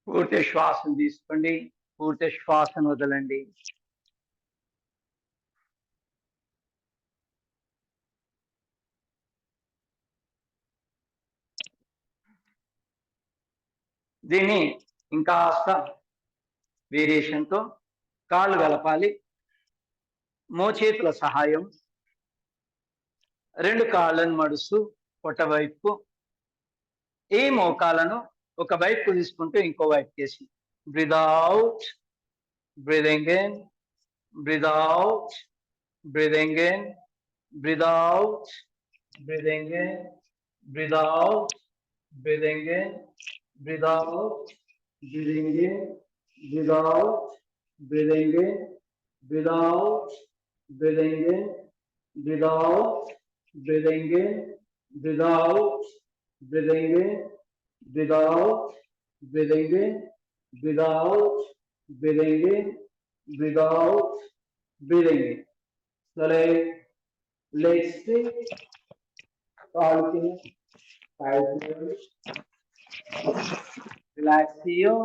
పూర్తి శ్వాసను తీసుకోండి, పూర్తి శ్వాసను వదలండి. దీన్ని ఇంకాస్త వేరియేషన్తో కాళ్ళు కలపాలి, మోచేతుల సహాయం, రెండు కాళ్ళను మడుస్తూ పొట్ట వైపు, ఈ మోకాలను ఒక వైపు తీసుకుంటూ ఇంకో వైపు చేసి breathe out, breathing in, breathe out, breathing in, breathe out, breathing in, breathe out, breathing in, breathe out, breathing in, breathe out, breathing in, breathe out, breathing in, breathe out, breathing in, breathe out, breathing in, breathe out, breathing in, breathe out, breathing in, breathe out, breathing in. Slowly, legs straight, talking, side relax here,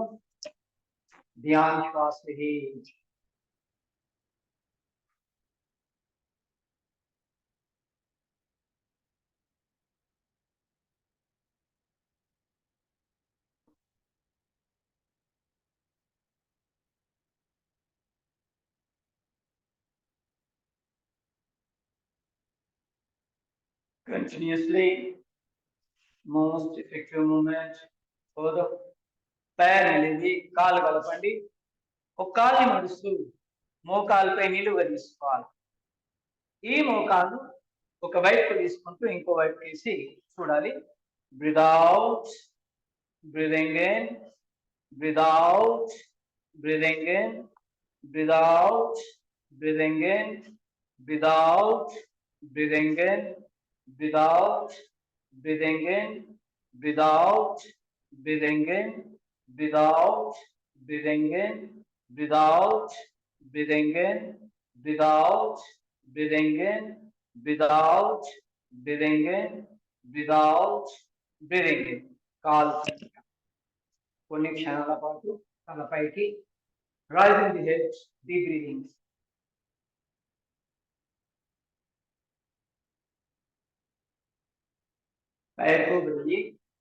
ध्यान श्वास ही. Continuously, most effective movement for the पैर निलेది, కాలు కలపండి, ఒక కాలుని మడుస్తూ మోకాలుపై నిలువ తీసుకోవాలి. ఈ మోకాలు ఒక వైపు తీసుకుంటూ ఇంకో వైపు తీసి చూడాలి. Breathe out, breathing in, breathe out, breathing in, breathe out, breathing in, breathe out, breathing in, breathe out, breathing in, breathe out, breathing in, breathe out, breathing in, breathe out, breathing in, breathe out, breathing in, breathe out, breathing in, breathe out, breathing in. Call కొన్ని క్షణాల పాటు తలపైకి, rising the head, deep breathing. పైకి వెళ్ళి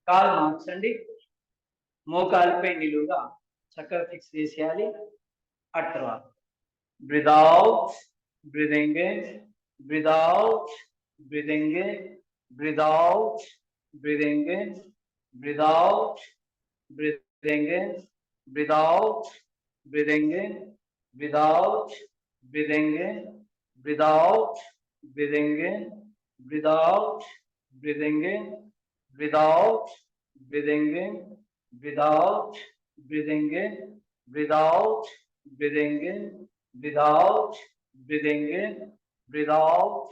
కాలు మార్చండి, మోకాలుపై నిలువుగా చక్కగా fix చేసేయాలి. ఆ తర్వాత breathe out, breathing in, breathe out, breathing in, breathe out, breathing in, breathe out, breathing in, breathe out, breathing in, breathe out, breathing in, breathe out, breathing in, breathe out, breathing in, breathe out, breathing in, breathe out, breathing in, breathe out, breathing in, breathe out, breathing in, breathe out,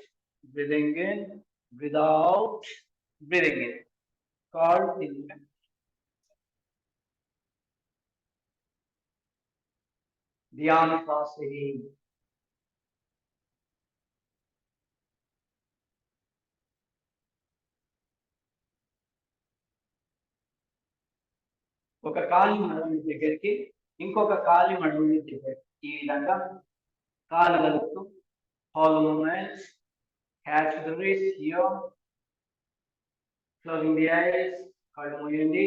breathing in, breathe out, breathing in. Called in. ध्यान श्वास ही. ఒక కాలి మడమ దగ్గరికి ఇంకొక కాలి మడమ దగ్గరికి ఈ విధంగా కాలు కలుపుతూ all movements, catch the wrist here, closing the eyes, కళ్ళు మూయండి.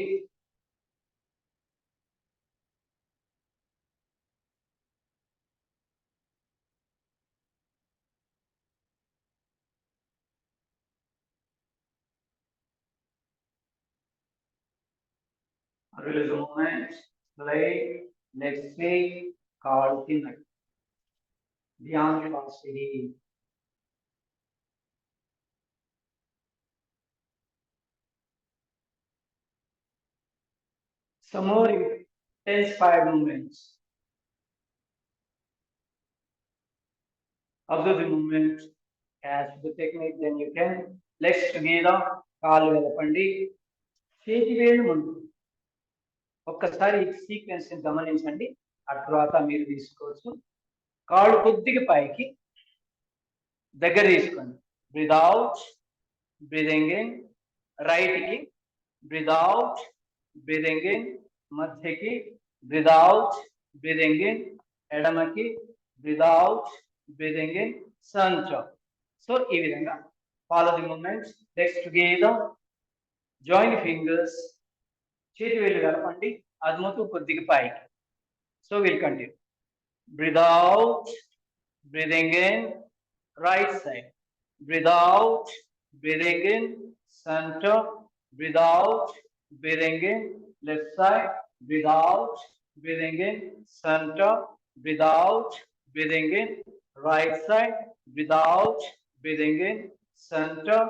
Release the movement, play, next week, కాళ్ళు కింద. ध्यान श्वास से ही some more intensified movements. Observe the movement, catch the technique, then you can legs together, కాళ్ళు వెలపండి, చేతి వేళ్ళు ముందు. ఒక్కసారి ఈ సీక్వెన్స్ ని గమనించండి. ఆ తర్వాత మీరు తీసుకోవచ్చు. కాళ్ళు కొద్దిగా పైకి దగ్గర తీసుకోండి. Breathe out, breathing in, right కి, బ్రీద్ అవుట్, బ్రీదింగ్ ఇన్, మధ్యకి, బ్రీద్ అవుట్, బ్రీదింగ్ ఇన్, ఎడమకి, బ్రీద్ అవుట్, బ్రీదింగ్ ఇన్, సంచం. సో ఈ విధంగా follow the movements, legs together, join fingers, చేతి వేళ్ళు కలపండి, అదుముతూ కొద్దిగా పైకి. So will continue. Breathe out, breathing in, right side. Breathe out, breathing in, center. Breathe out, breathing in, left side. Breathe out, breathing in, center. Breathe out, breathing in, right side. Breathe out, breathing in, center.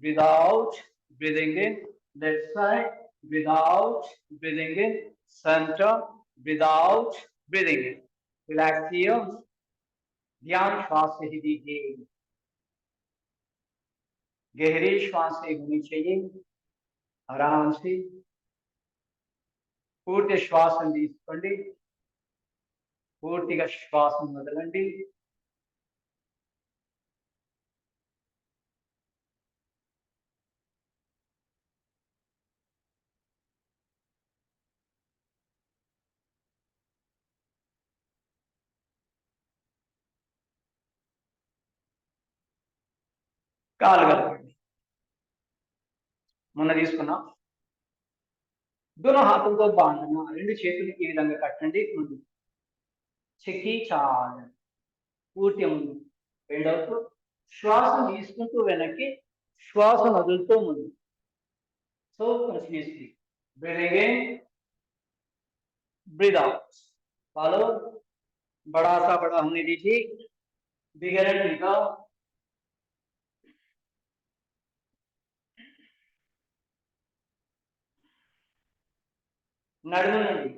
Breathe out, breathing in, left side. Breathe out, breathing in, center. Breathe out, breathing in. Relax here. ध्यान श्वास से ही दीजिए. गहरी श्वास से होनी चाहिए. आराम से పూర్తి శ్వాసను తీసుకోండి. పూర్తిగా శ్వాసను వదలండి. కాలు కలపండి. మొన్న తీసుకున్నాం. दोनों हाथों को बांधना, రెండు చేతులు ఈ విధంగా కట్టండి. ముందు చెక్కి చాలు పూర్తి ముందు బెండ్ అవుతూ శ్వాస తీసుకుంటూ వెనక్కి, శ్వాస వదులుతూ ముందు. So continuously breathing in, breathe out. Follow. बड़ा सा बड़ा होने दीजिए. बिगर एंड निकाल. నడుము నుండి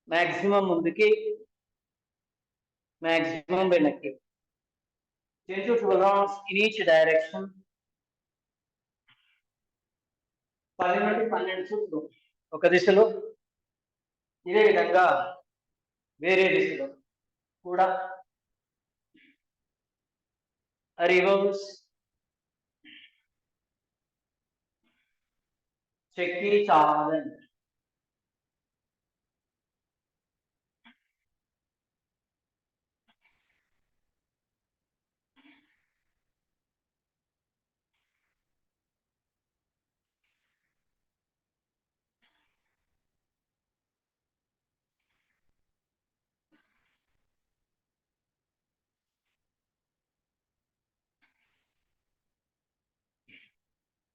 మాక్సిమం ముందుకి, మాక్సిమం వెనక్కి. 10 to 12 rounds in each direction. 10 నుండి 12 చుట్లు ఒక దిశలో, ఇదే విధంగా వేరే దిశలో కూడా. రివర్స్, చెక్కి చాలండి.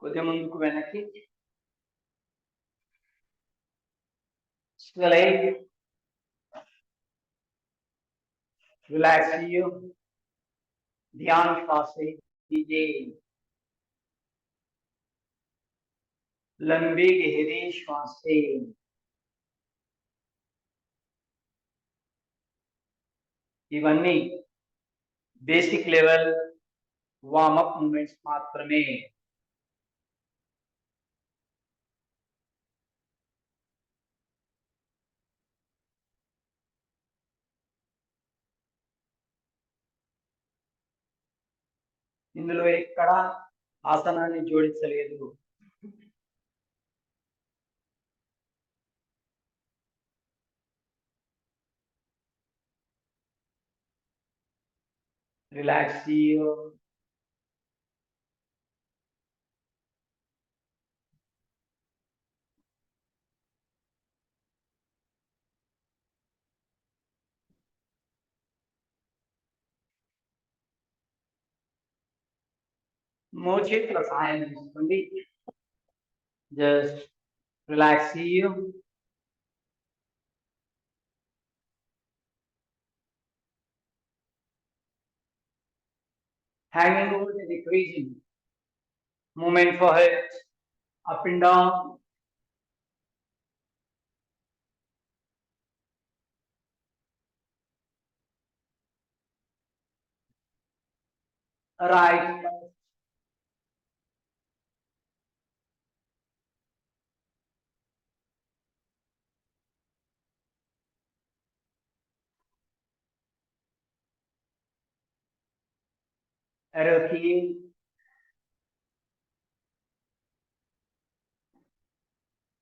కొద్దిగా ముందుకు వెనక్కి. Slide. Relax you. ध्यान श्वास से कीजिए. लंबी गहरी श्वास से. ఇవన్నీ బేసిక్ లెవెల్ వార్మప్ మూమెంట్స్ మాత్రమే. ఇందులో ఎక్కడ ఆసనాన్ని జోడించలేదు. Relax you. మోచేతుల సహాయం తీసుకోండి. Just relax you. hanging over the decreasing. Movement for head, up and down. Right. रखिए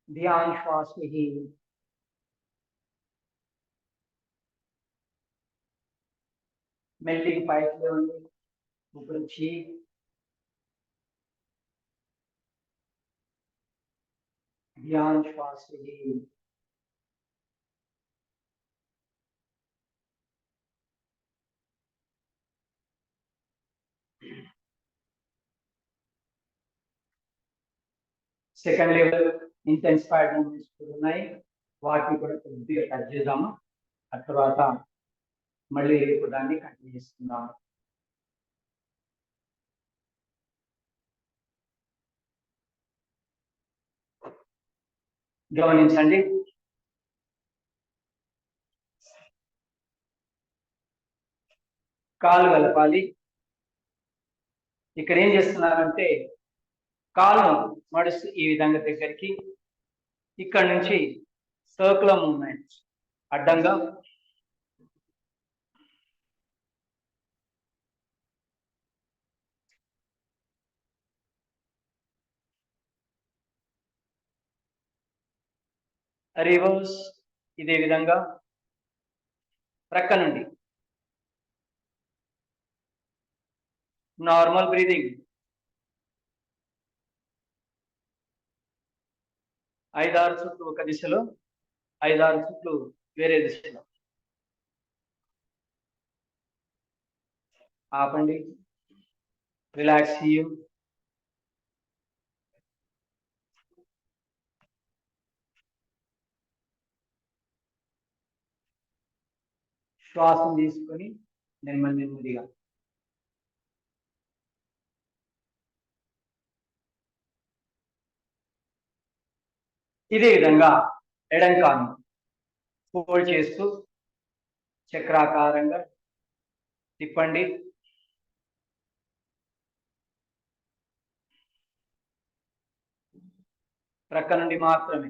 ध्यान श्वास में ही मेल्टिंग पाइप लेवल ऊपर ठीक ध्यान श्वास में ही సెకండ్ లెవెల్ ఇంటెన్సిఫైడ్ మూమెంట్స్ కూడా ఉన్నాయి వాటిని కూడా కొద్దిగా టచ్ చేద్దాము ఆ తర్వాత మళ్ళీ రేపు దాన్ని కంటిన్యూ చేస్తున్నాం గమనించండి కాలు కలపాలి ఇక్కడ ఏం చేస్తున్నారంటే కాలు మడుస్తూ ఈ విధంగా దగ్గరికి ఇక్కడ నుంచి సర్కులర్ మూవ్మెంట్ అడ్డంగా రివర్స్ ఇదే విధంగా ప్రక్క నుండి నార్మల్ బ్రీదింగ్ 5-6 చుట్లు ఒక దిశలో 5-6 చుట్లు వేరే దిశలో ఆపండి రిలాక్స్ యూ శ్వాసం తీసుకొని నెమ్మదిగా ఇదే విధంగా ఎడంకాను ఫోల్డ్ చేస్తూ చక్రాకారంగా తిప్పండి ప్రక్క నుండి మాత్రమే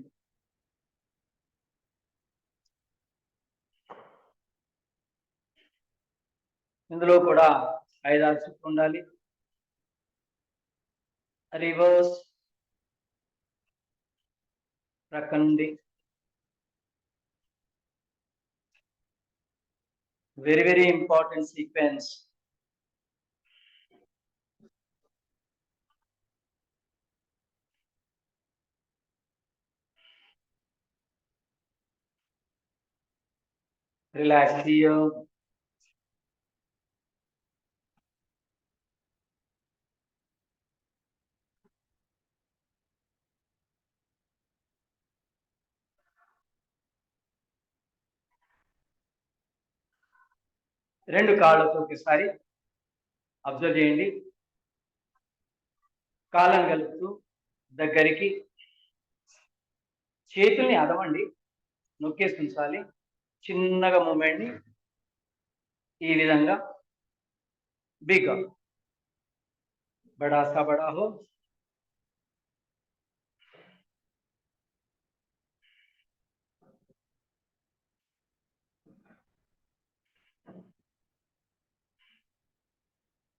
ఇందులో కూడా 5-6 చుట్లు ఉండాలి రివర్స్ ప్రక్క నుండి very important sequence relax here రెండు కాళ్ళతో ఒకసారి అబ్జర్వ్ చేయండి కాళ్ళను కలుపుతూ దగ్గరికి చేతుల్ని అదమండి నొక్కేసి ఉంచాలి చిన్నగా మూమెంట్ ని ఈ విధంగా బిగ్ బడా సా బడా హో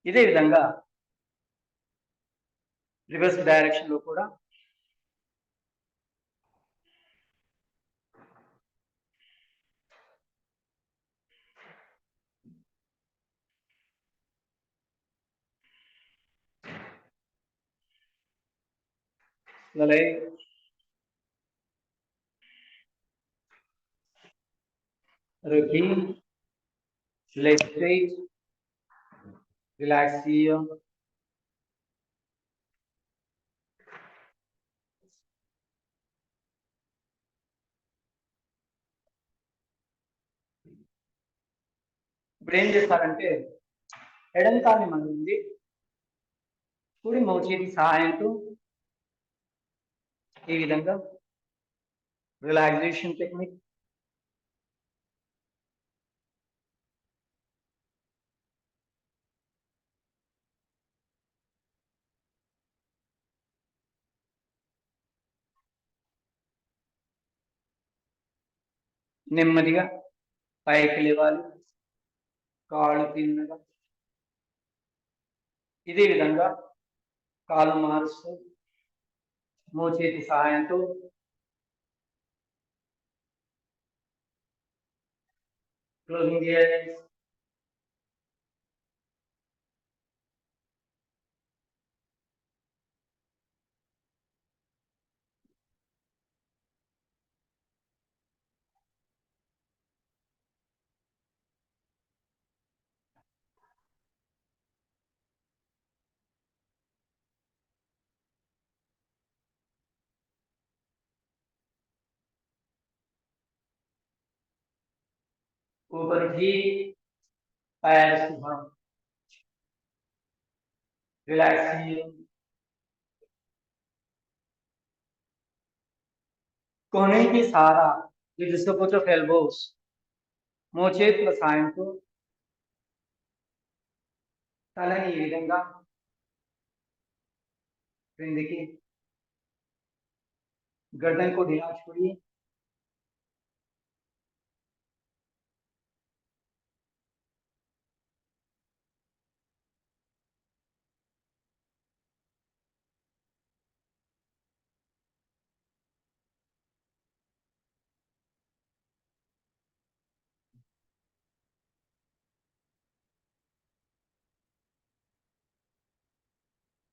ఇదే విధంగా రివర్స్ డైరెక్షన్ లో కూడా रखी leg straight relax here ఇప్పుడు ఏం చేస్తారంటే ఎడం కాని మంది కుడి మోచేతి సహాయంతో ఈ విధంగా రిలాక్సేషన్ టెక్నిక్. నెమ్మదిగా పైకి లేవాలి, కాళ్ళు తిన్నగా. ఇదే విధంగా కాళ్ళు మారుస్తూ మోచేతి సహాయంతో క్లోజింగ్ ది ఐస్. ऊपर ही पैर सुबह रिलैक्सिंग. कोने की सारा with the support of elbows. మోచేతుల సాయంతో తలని ఈ విధంగా క్రిందికి, गर्दन को ढीला छोड़िए.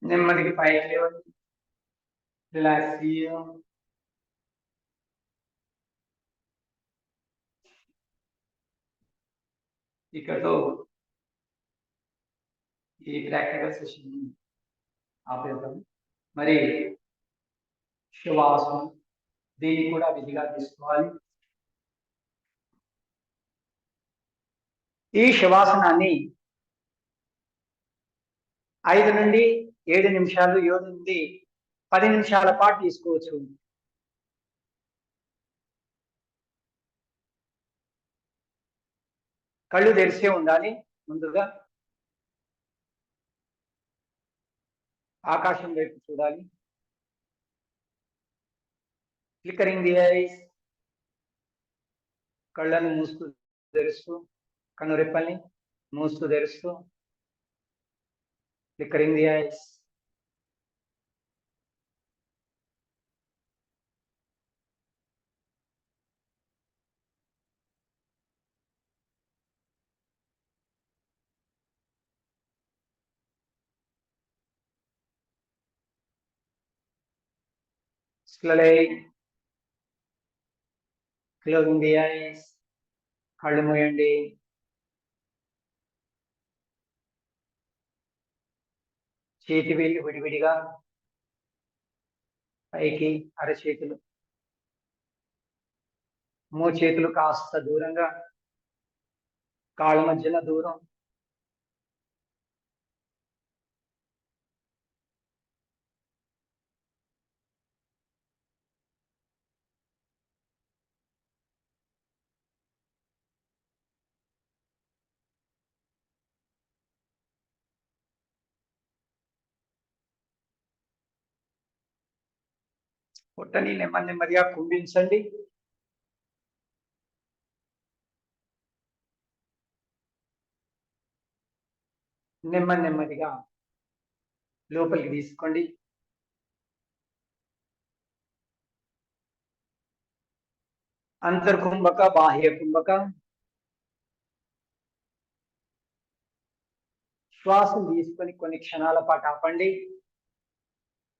నెమ్మదిగా పైకి లేవండి, రిలాక్స్. ఇక్కడతో ఈ ప్రాక్టికల్ సెషన్ ఆపేద్దాం. మరి శవాసనం దీన్ని కూడా విధిగా తీసుకోవాలి. ఈ శవాసనాన్ని 5 నుండి 7 నిమిషాలు, 7 నుండి 10 నిమిషాల పాటు తీసుకోవచ్చు. కళ్ళు తెరిచే ఉండాలి. ముందుగా ఆకాశం వైపు చూడాలి. Flickering the eyes. కళ్ళను మూస్తూ తెరుస్తూ, కనురెప్పల్ని మూస్తూ తెరుస్తూ, flickering the eyes. Slowly closing the eyes. కళ్ళు మూయండి. చేతి వేళ్ళు విడివిడిగా పైకి, అరచేతులు, మోచేతులు కాస్త దూరంగా, కాళ్ళ మధ్యన దూరం. పొట్టని నెమ్మది నెమ్మదిగా కుంభించండి. నెమ్మది నెమ్మదిగా లోపలికి తీసుకోండి. అంతర్కుంభక, బాహ్య కుంభక. శ్వాసను తీసుకొని కొన్ని క్షణాల పాటు ఆపండి.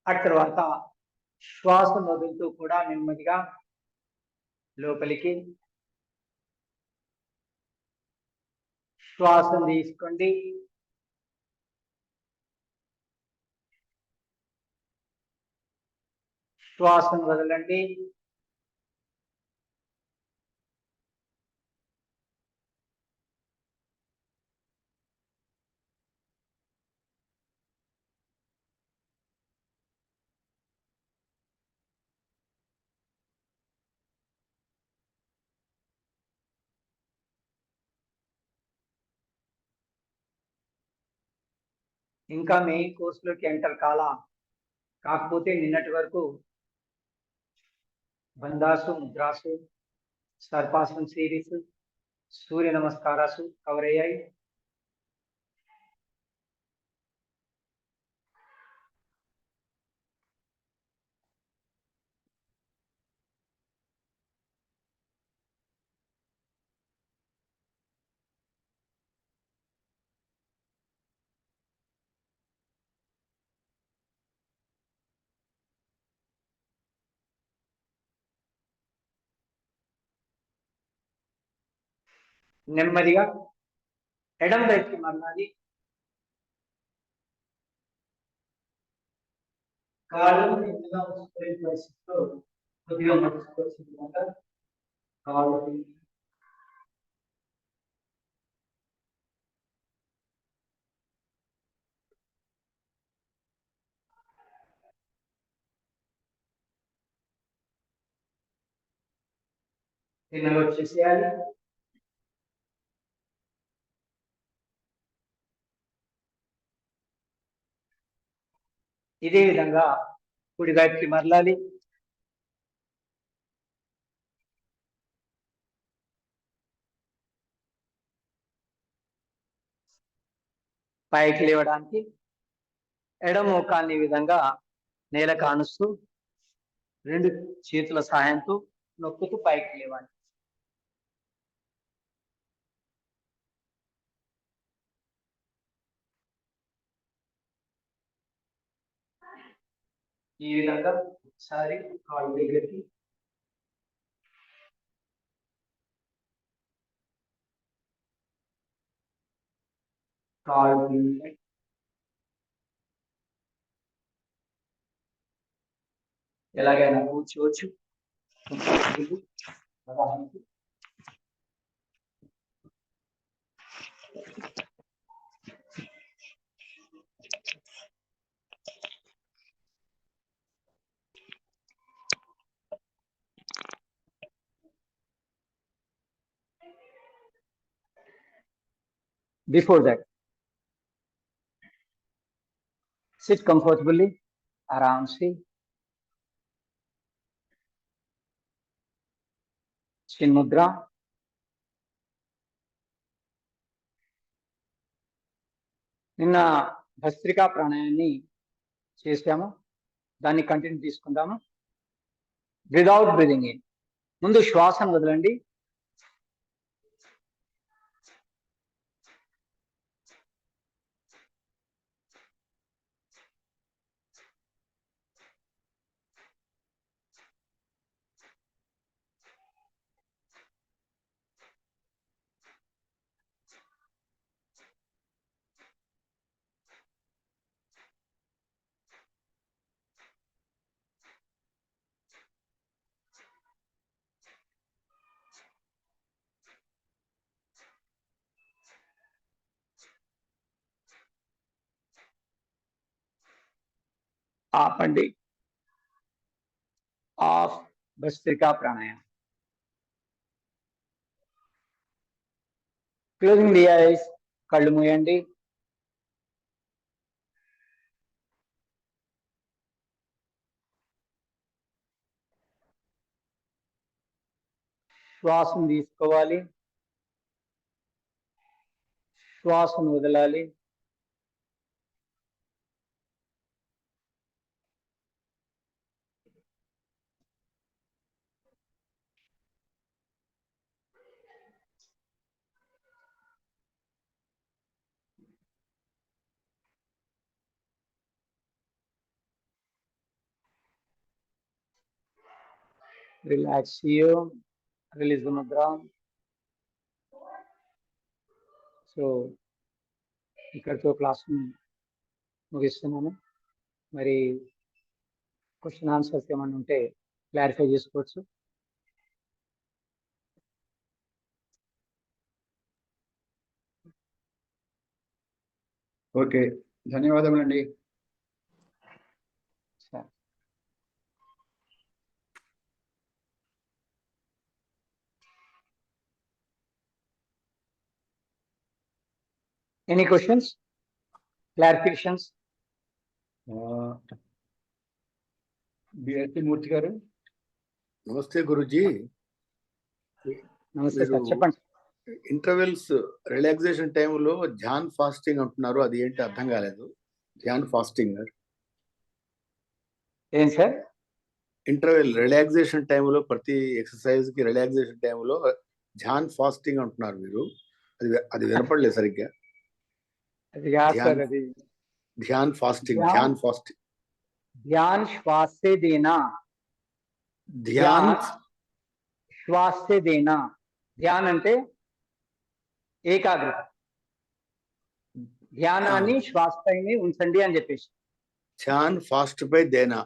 ఆ తర్వాత శ్వాసను వదులుతూ కూడా నెమ్మదిగా లోపలికి శ్వాసను తీసుకోండి. శ్వాసను వదలండి. ఇంకా మెయిన్ కోర్సులోకి ఎంటర్ కాకపోతే నిన్నటి వరకు బంధాసు, ముద్రాసు, సర్పాసనం సిరీస్, సూర్య నమస్కారాసు కవర్ అయ్యాయి. నెమ్మదిగా ఎడం వైపుకి మరలాలి. కాళ్ళు నెమ్మదిగా ఉంచుకునే పరిస్థితిలో కొద్దిగా మర్చిపోవాల్సిన విధంగా కాళ్ళు తిన్నగా వచ్చేసేయాలి. ఇదే విధంగా కుడి వైపుకి మరలాలి. పైకి లేవడానికి ఎడమ మోకాల్ని ఈ విధంగా నేల కానుస్తూ 2 చేతుల సహాయంతో నొక్కుతూ పైకి లేవాలి. ఈ విధంగా ఒకసారి కాళ్ళు దగ్గరికి కాళ్ళు ఎలాగైనా కూర్చోవచ్చు. Before that, sit comfortably, आराम से. चिन मुद्रा. నిన్న భస్త్రికా ప్రాణాయాన్ని చేసాము, దాన్ని కంటిన్యూ తీసుకుందాము. వితౌట్ బ్రీదింగ్ ఇన్, ముందు శ్వాసను వదలండి. ఆపండి. ఆఫ్ భస్త్రికా ప్రాణాయామం. క్లోజింగ్ ది ఐస్, కళ్ళు మూయండి. శ్వాసను తీసుకోవాలి, శ్వాసను వదలాలి. Relax here, release the mudra. So ఇక్కడితో క్లాస్ ముగిస్తున్నాను. మరి క్వశ్చన్ ఆన్సర్స్ ఏమైనా ఉంటే క్లారిఫై చేసుకోవచ్చు. ఓకే, ధన్యవాదములండి. సరే. Any questions? clarifications? బిఎస్సి మూర్తి గారు. నమస్తే గురుజీ. నమస్తే మీరు సార్, చెప్పండి. ఇంటర్వెల్స్ రిలాక్సేషన్ టైంలో ధ్యాన్ ఫాస్టింగ్ అంటున్నారు, అది ఏంటి అర్థం కాలేదు. ధ్యాన్ ఫాస్టింగ్ ఏం సార్? ఇంటర్వెల్ రిలాక్సేషన్ టైంలో ప్రతి ఎక్సర్సైజ్ కి రిలాక్సేషన్ టైంలో ధ్యాన్ ఫాస్టింగ్ అంటున్నారు మీరు, అది అది వినపడలేదు సరిగ్గా. అది కాదు సార్, అది ధ్యాన్ ఫాస్టింగ్. ధ్యాన్- ధ్యాన్ ఫాస్టింగ్, ध्यान श्वास से देना, ధ్యాన్ శ్వాస से देना. ధ్యాన్ అంటే ఏకాగ్రత, ధ్యానాన్ని శ్వాస పైనే ఉంచండి అని చెప్పేసి. ధ్యాన్ ఫాస్ట్ పై దేనా.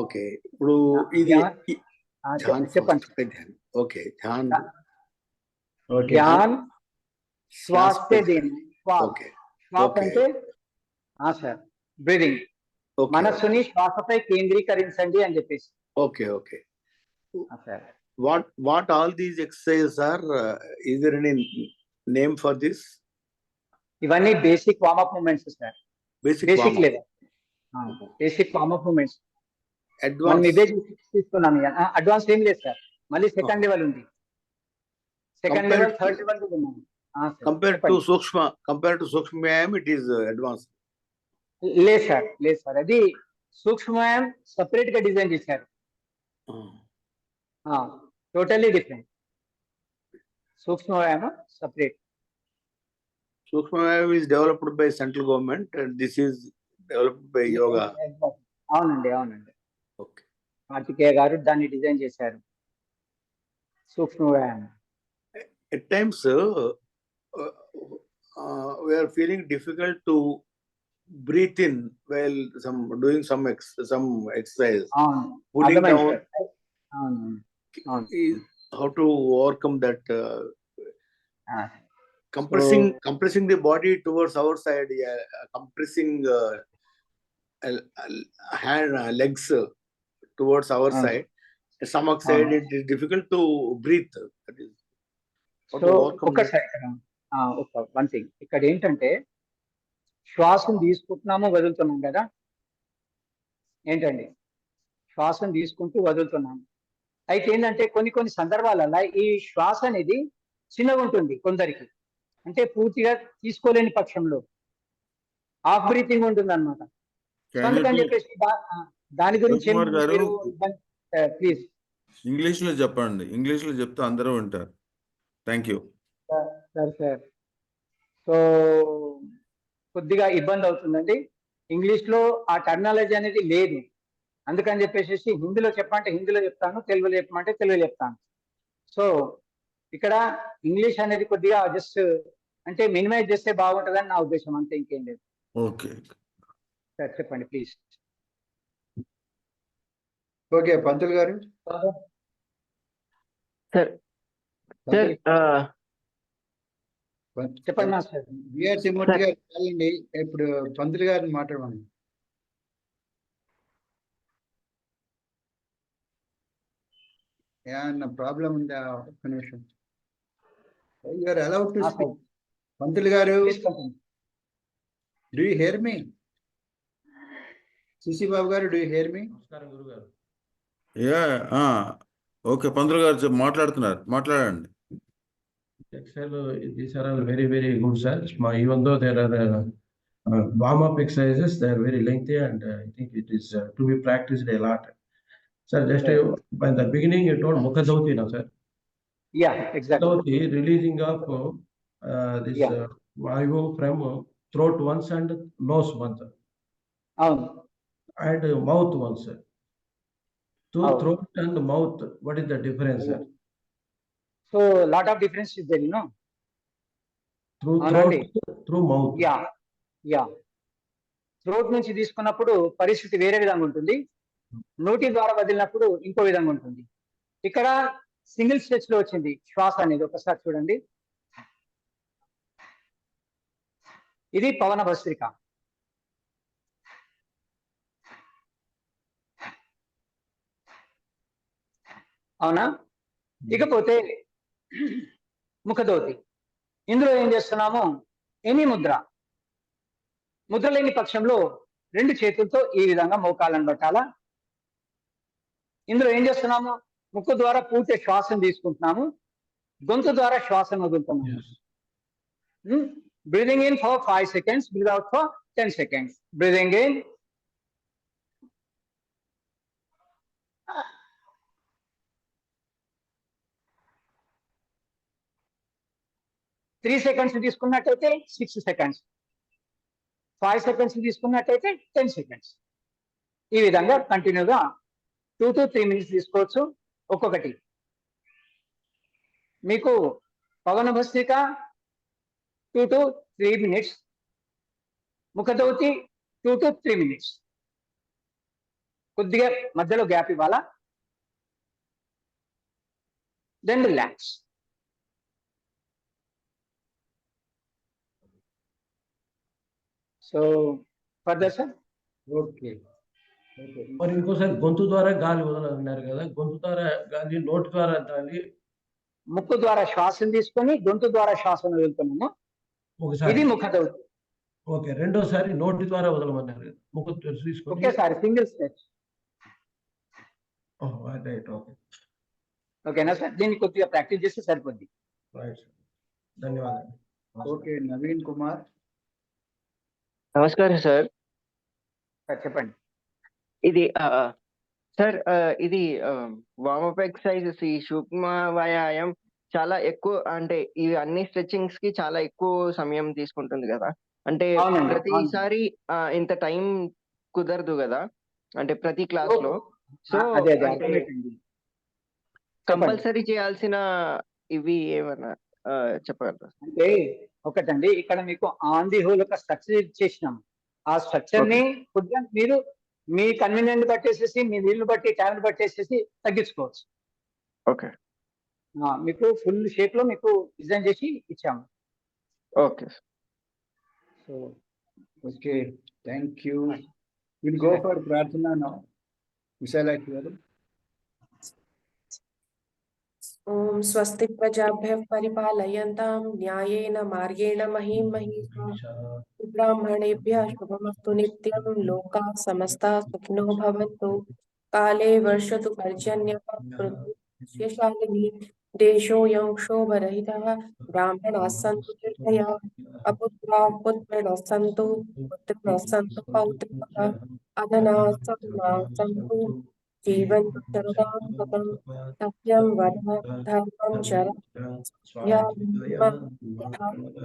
ఓకే, ఇప్పుడు ఇది ధ్యాన్ చెప్పండి. ఫాస్ట్ పై ధ్యాన్. ఓకే, ధ్యాన్ ఓకే. ధ్యాన్ శ్వాస से देना. శ్వాస, ఓకే శ్వాస ఓకే. అంటే సార్ బ్రీదింగ్, ఓకే మనస్సుని శ్వాసపై కేంద్రీకరించండి అని చెప్పేసి. Okay okay. Sir What all these exercises are? Is there any name for this? ఇవన్నీ basic warmup movements sir, Basic basic warm-up. Level basic warmup movements. మనం Advanced ఇవే తీసుకున్నాను. Advance ఏం లేదు సార్, మళ్ళీ సెకండ్ లెవెల్ ఉంది, సెకండ్ Compared లెవెల్, to- third level కూడా ఉన్నాను. compared to Sukshma Vyayam, it is advanced. లేదు సార్, లేదు సార్, అది సూక్ష్మయం సపరేట్ గా డిజైన్ చేశారు, టోటల్లీ డిఫరెంట్. సూక్ష్మవ్యాయామ separate. Sukshma Vyayam is developed by central government and this is developed by yoga. అవునండి, అవునండి, Okay. కార్తికేయ గారు దాన్ని డిజైన్ చేశారు, సూక్ష్మవ్యాయామం. At times we are feeling difficult to breathe in while doing some exercise. అవును, Pulling అర్థమైంది down. Sir. అవును, అవును. How to overcome that? Compressing the body towards our side, compressing hand legs towards our side, stomach side, it is difficult to breathe. That is how to so overcome that. ఒక్కసారి one thing, ఇక్కడ ఏంటంటే శ్వాసను తీసుకుంటున్నాము, వదులుతున్నాం కదా, ఏంటండి శ్వాసను తీసుకుంటూ వదులుతున్నాము. అయితే ఏంటంటే కొన్ని కొన్ని సందర్భాలలో ఈ శ్వాస అనేది చిన్నగా ఉంటుంది కొందరికి, అంటే పూర్తిగా తీసుకోలేని పక్షంలో హాఫ్ బ్రీతింగ్ ఉంటుంది అనమాట. అందుకని చెప్పేసి దాని గురించి కుమార్ గారు, ప్లీజ్ ఇంగ్లీష్ లో చెప్పండి, ఇంగ్లీష్ లో చెప్తే అందరూ వింటారు. Thank you. Sir sir so కొద్దిగా ఇబ్బంది అవుతుందండి, ఇంగ్లీష్ లో ఆ టర్మినాలజీ అనేది లేదు, అందుకని చెప్పేసి హిందీలో చెప్పమంటే హిందీలో చెప్తాను, తెలుగులో చెప్పమంటే తెలుగులో చెప్తాను. సో ఇక్కడ ఇంగ్లీష్ అనేది కొద్దిగా జస్ట్ అంటే మినిమైజ్ చేస్తే బాగుంటుందని నా ఉద్దేశం, అంతే, ఇంకేం లేదు. ఓకే సార్ చెప్పండి ప్లీజ్. ఓకే, పంతులు గారు. సార్ చెప్పండి మాస్టర్. బిఆర్సి మూర్తి గారు చాలండి, ఇప్పుడు పంతులు గారిని మాట్లాడమని. ఏమన్నా ప్రాబ్లం ఉందా? ఒక్క నిమిషం. You're allowed to speak. పంతులు గారు, do you hear me? CC Babu గారు, do you hear me? Yeah okay, పంతులు గారు మాట్లాడండి. Excel, these are all very, very good, sir. Even though there are warm-up exercises, they are very lengthy, and I think it is to be practiced a lot. Sir, just by the beginning, you told Mukhadauti now, sir. Yeah, exactly. Mukhadauti, releasing of this Vayu from throat once and nose once, అవును, and mouth once, sir. So Oh. throat and mouth, what is the difference, sir? So lot of difference is there, Through అవునండి. throat, through mouth. Yeah throat నుంచి తీసుకున్నప్పుడు పరిస్థితి వేరే విధంగా ఉంటుంది, నోటి ద్వారా వదిలినప్పుడు ఇంకో విధంగా ఉంటుంది. ఇక్కడ సింగిల్ స్ట్రెచ్ లో వచ్చింది శ్వాస అనేది, ఒకసారి చూడండి. ఇది పవన భస్త్రిక. అవునా? ఇకపోతే ముఖదోతి, ఇందులో ఏం చేస్తున్నాము, ఎనీ ముద్ర. ముద్ర లేని పక్షంలో 2 చేతులతో ఈ విధంగా మోకాళ్ళను పట్టాలా. ఇందులో ఏం చేస్తున్నాము? ముక్కు ద్వారా పూర్తి శ్వాసను తీసుకుంటున్నాము, గొంతు ద్వారా శ్వాసను వదులుతున్నాము. Breathing in for 5 seconds, breathe out for 10 seconds. Breathing in. Three seconds తీసుకున్నట్టయితే 6 seconds. 5 seconds తీసుకున్నట్టయితే 10 seconds. ఈ విధంగా కంటిన్యూగా 2 to 3 minutes తీసుకోవచ్చు ఒక్కొక్కటి. మీకు పవన bhastrika 2 to 3 minutes, ముఖదౌతి 2 to 3 minutes. కొద్దిగా మధ్యలో గ్యాప్ ఇవ్వాలా. Then relax. So further sir. Okay. మరి ఇంకోసారి గొంతు ద్వారా గాలి వదలన్నారు కదా, గొంతు ద్వారా గాలి నోటి ద్వారా గాలి. ముక్కు ద్వారా శ్వాసను తీసుకొని గొంతు ద్వారా శ్వాసను వదులుతున్నాము. ఒకసారి ఇది ముఖదౌతి. ఓకే, రెండోసారి నోటి ద్వారా వదలమన్నారు కదా, ముక్కు తీసుకొని. ఒకేసారి సింగిల్ స్టెప్. Right, okay. ఓకేనా సార్? దీన్ని కొద్దిగా ప్రాక్టీస్ చేస్తే సరిపోద్ది. రైట్ సార్, ధన్యవాదాలు. ఓకే, నవీన్ కుమార్. నమస్కారం సార్. సార్ చెప్పండి. ఇది సార్ ఇది వార్మప్ ఎక్సర్సైజెస్, ఈ సూక్ష్మ వ్యాయామం చాలా ఎక్కువ, అంటే ఇవి అన్ని స్ట్రెచింగ్స్ కి చాలా ఎక్కువ సమయం తీసుకుంటుంది కదా, అంటే అవునండి, ప్రతిసారి ఇంత టైం కుదరదు కదా, అంటే ప్రతి క్లాస్ లో. సో అదే అర్థమైంది. కంపల్సరీ చేయాల్సిన ఇవి ఏమన్నా చెప్పగలరా? అంటే ఒకటండి, ఇక్కడ మీకు ఆన్ ది హోల్ ఒక స్ట్రక్చర్ ఇచ్చేసినాం. ఆ స్ట్రక్చర్ ని కొద్దిగా మీరు మీ కన్వీనియంట్ పట్టేసేసి, మీ వీలుని బట్టి, టైం పట్టేసేసి తగ్గించుకోవచ్చు. ఓకే, మీకు ఫుల్ షేప్ లో మీకు డిజైన్ చేసి ఇచ్చాము. Okay. So okay, thank you. Will go for ప్రార్థన నౌ. విశాలాక్షి గారు. ఓం స్వస్తి ప్రజాభ్యః పరిపాలయంతాం న్యాయేన మార్గేణ మహీం మహీషా బ్రాహ్మణేభ్యः శుభమస్తు నిత్యం. లోకాः సమస్తాः సుఖినో భవంతు. కాలే వర్షతు పర్జన్యః పృథివీ శాలినీ. దేశోऽयं क्षोभरहितः. ब्राह्मणाः सन्तु निर्भयाः. अपुत्राः पुत्रिणः सन्तु. पुत्रिणः सन्तु पौत्रिकः. अधनाः सधनाः सन्तु. जीवन्तु शरदां शतं. सत्यं वद धर्मं चर.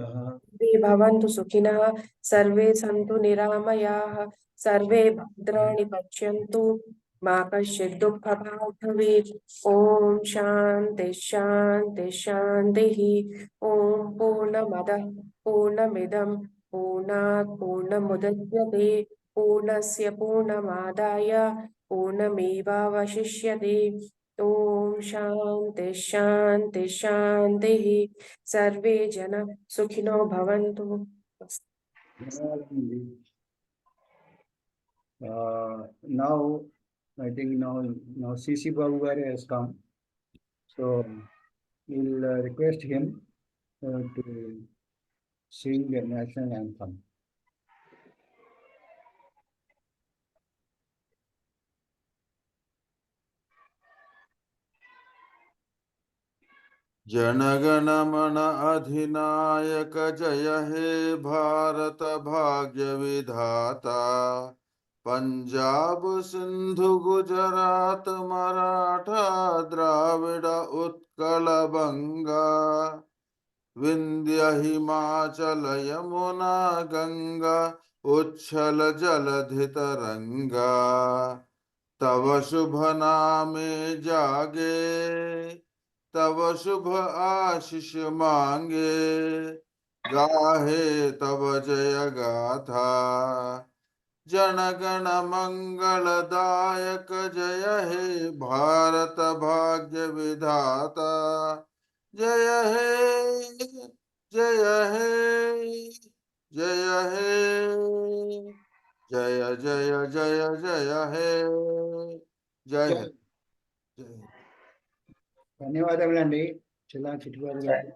सर्वे भवन्तु सुखिनः. सर्वे सन्तु निरामयाः. सर्वे भद्राणि पश्यन्तु. मा कश्चित् दुःखभाग् भवेत्. ॐ शान्ति शान्ति शान्तिः. ॐ पूर्णमदः पूर्णमिदं पूर्णात् पूर्णमुदच्यते. पूर्णस्य पूर्णमादाय पूर्णमेवावशिष्यते. ॐ शान्ति शान्ति शान्तिः. सर्वे जन सुखिनो भवन्तु. Now I think now CC Babu Garu has come, so we'll request him to sing the national anthem. जनगण मन अधिनायक जय हे भारत भाग्य विधाता. पंजाब सिंधु गुजरात मराठा द्राविड़ उत्कल बंगा. विंध्य हिमाचल यमुना गंगा उच्छल जलधि तरंगा. तव शुभ नामे जागे तव शुभ आशीष मांगे. गाहे तव जय गाथा जनगण मंगलदायक जय हे भारत भाग्य विधाता. जय हे जय हे जय हे जय जय जय जय हे जय. ధన్యవాదములండి చిల్లా చిట్టుబాబు గారు.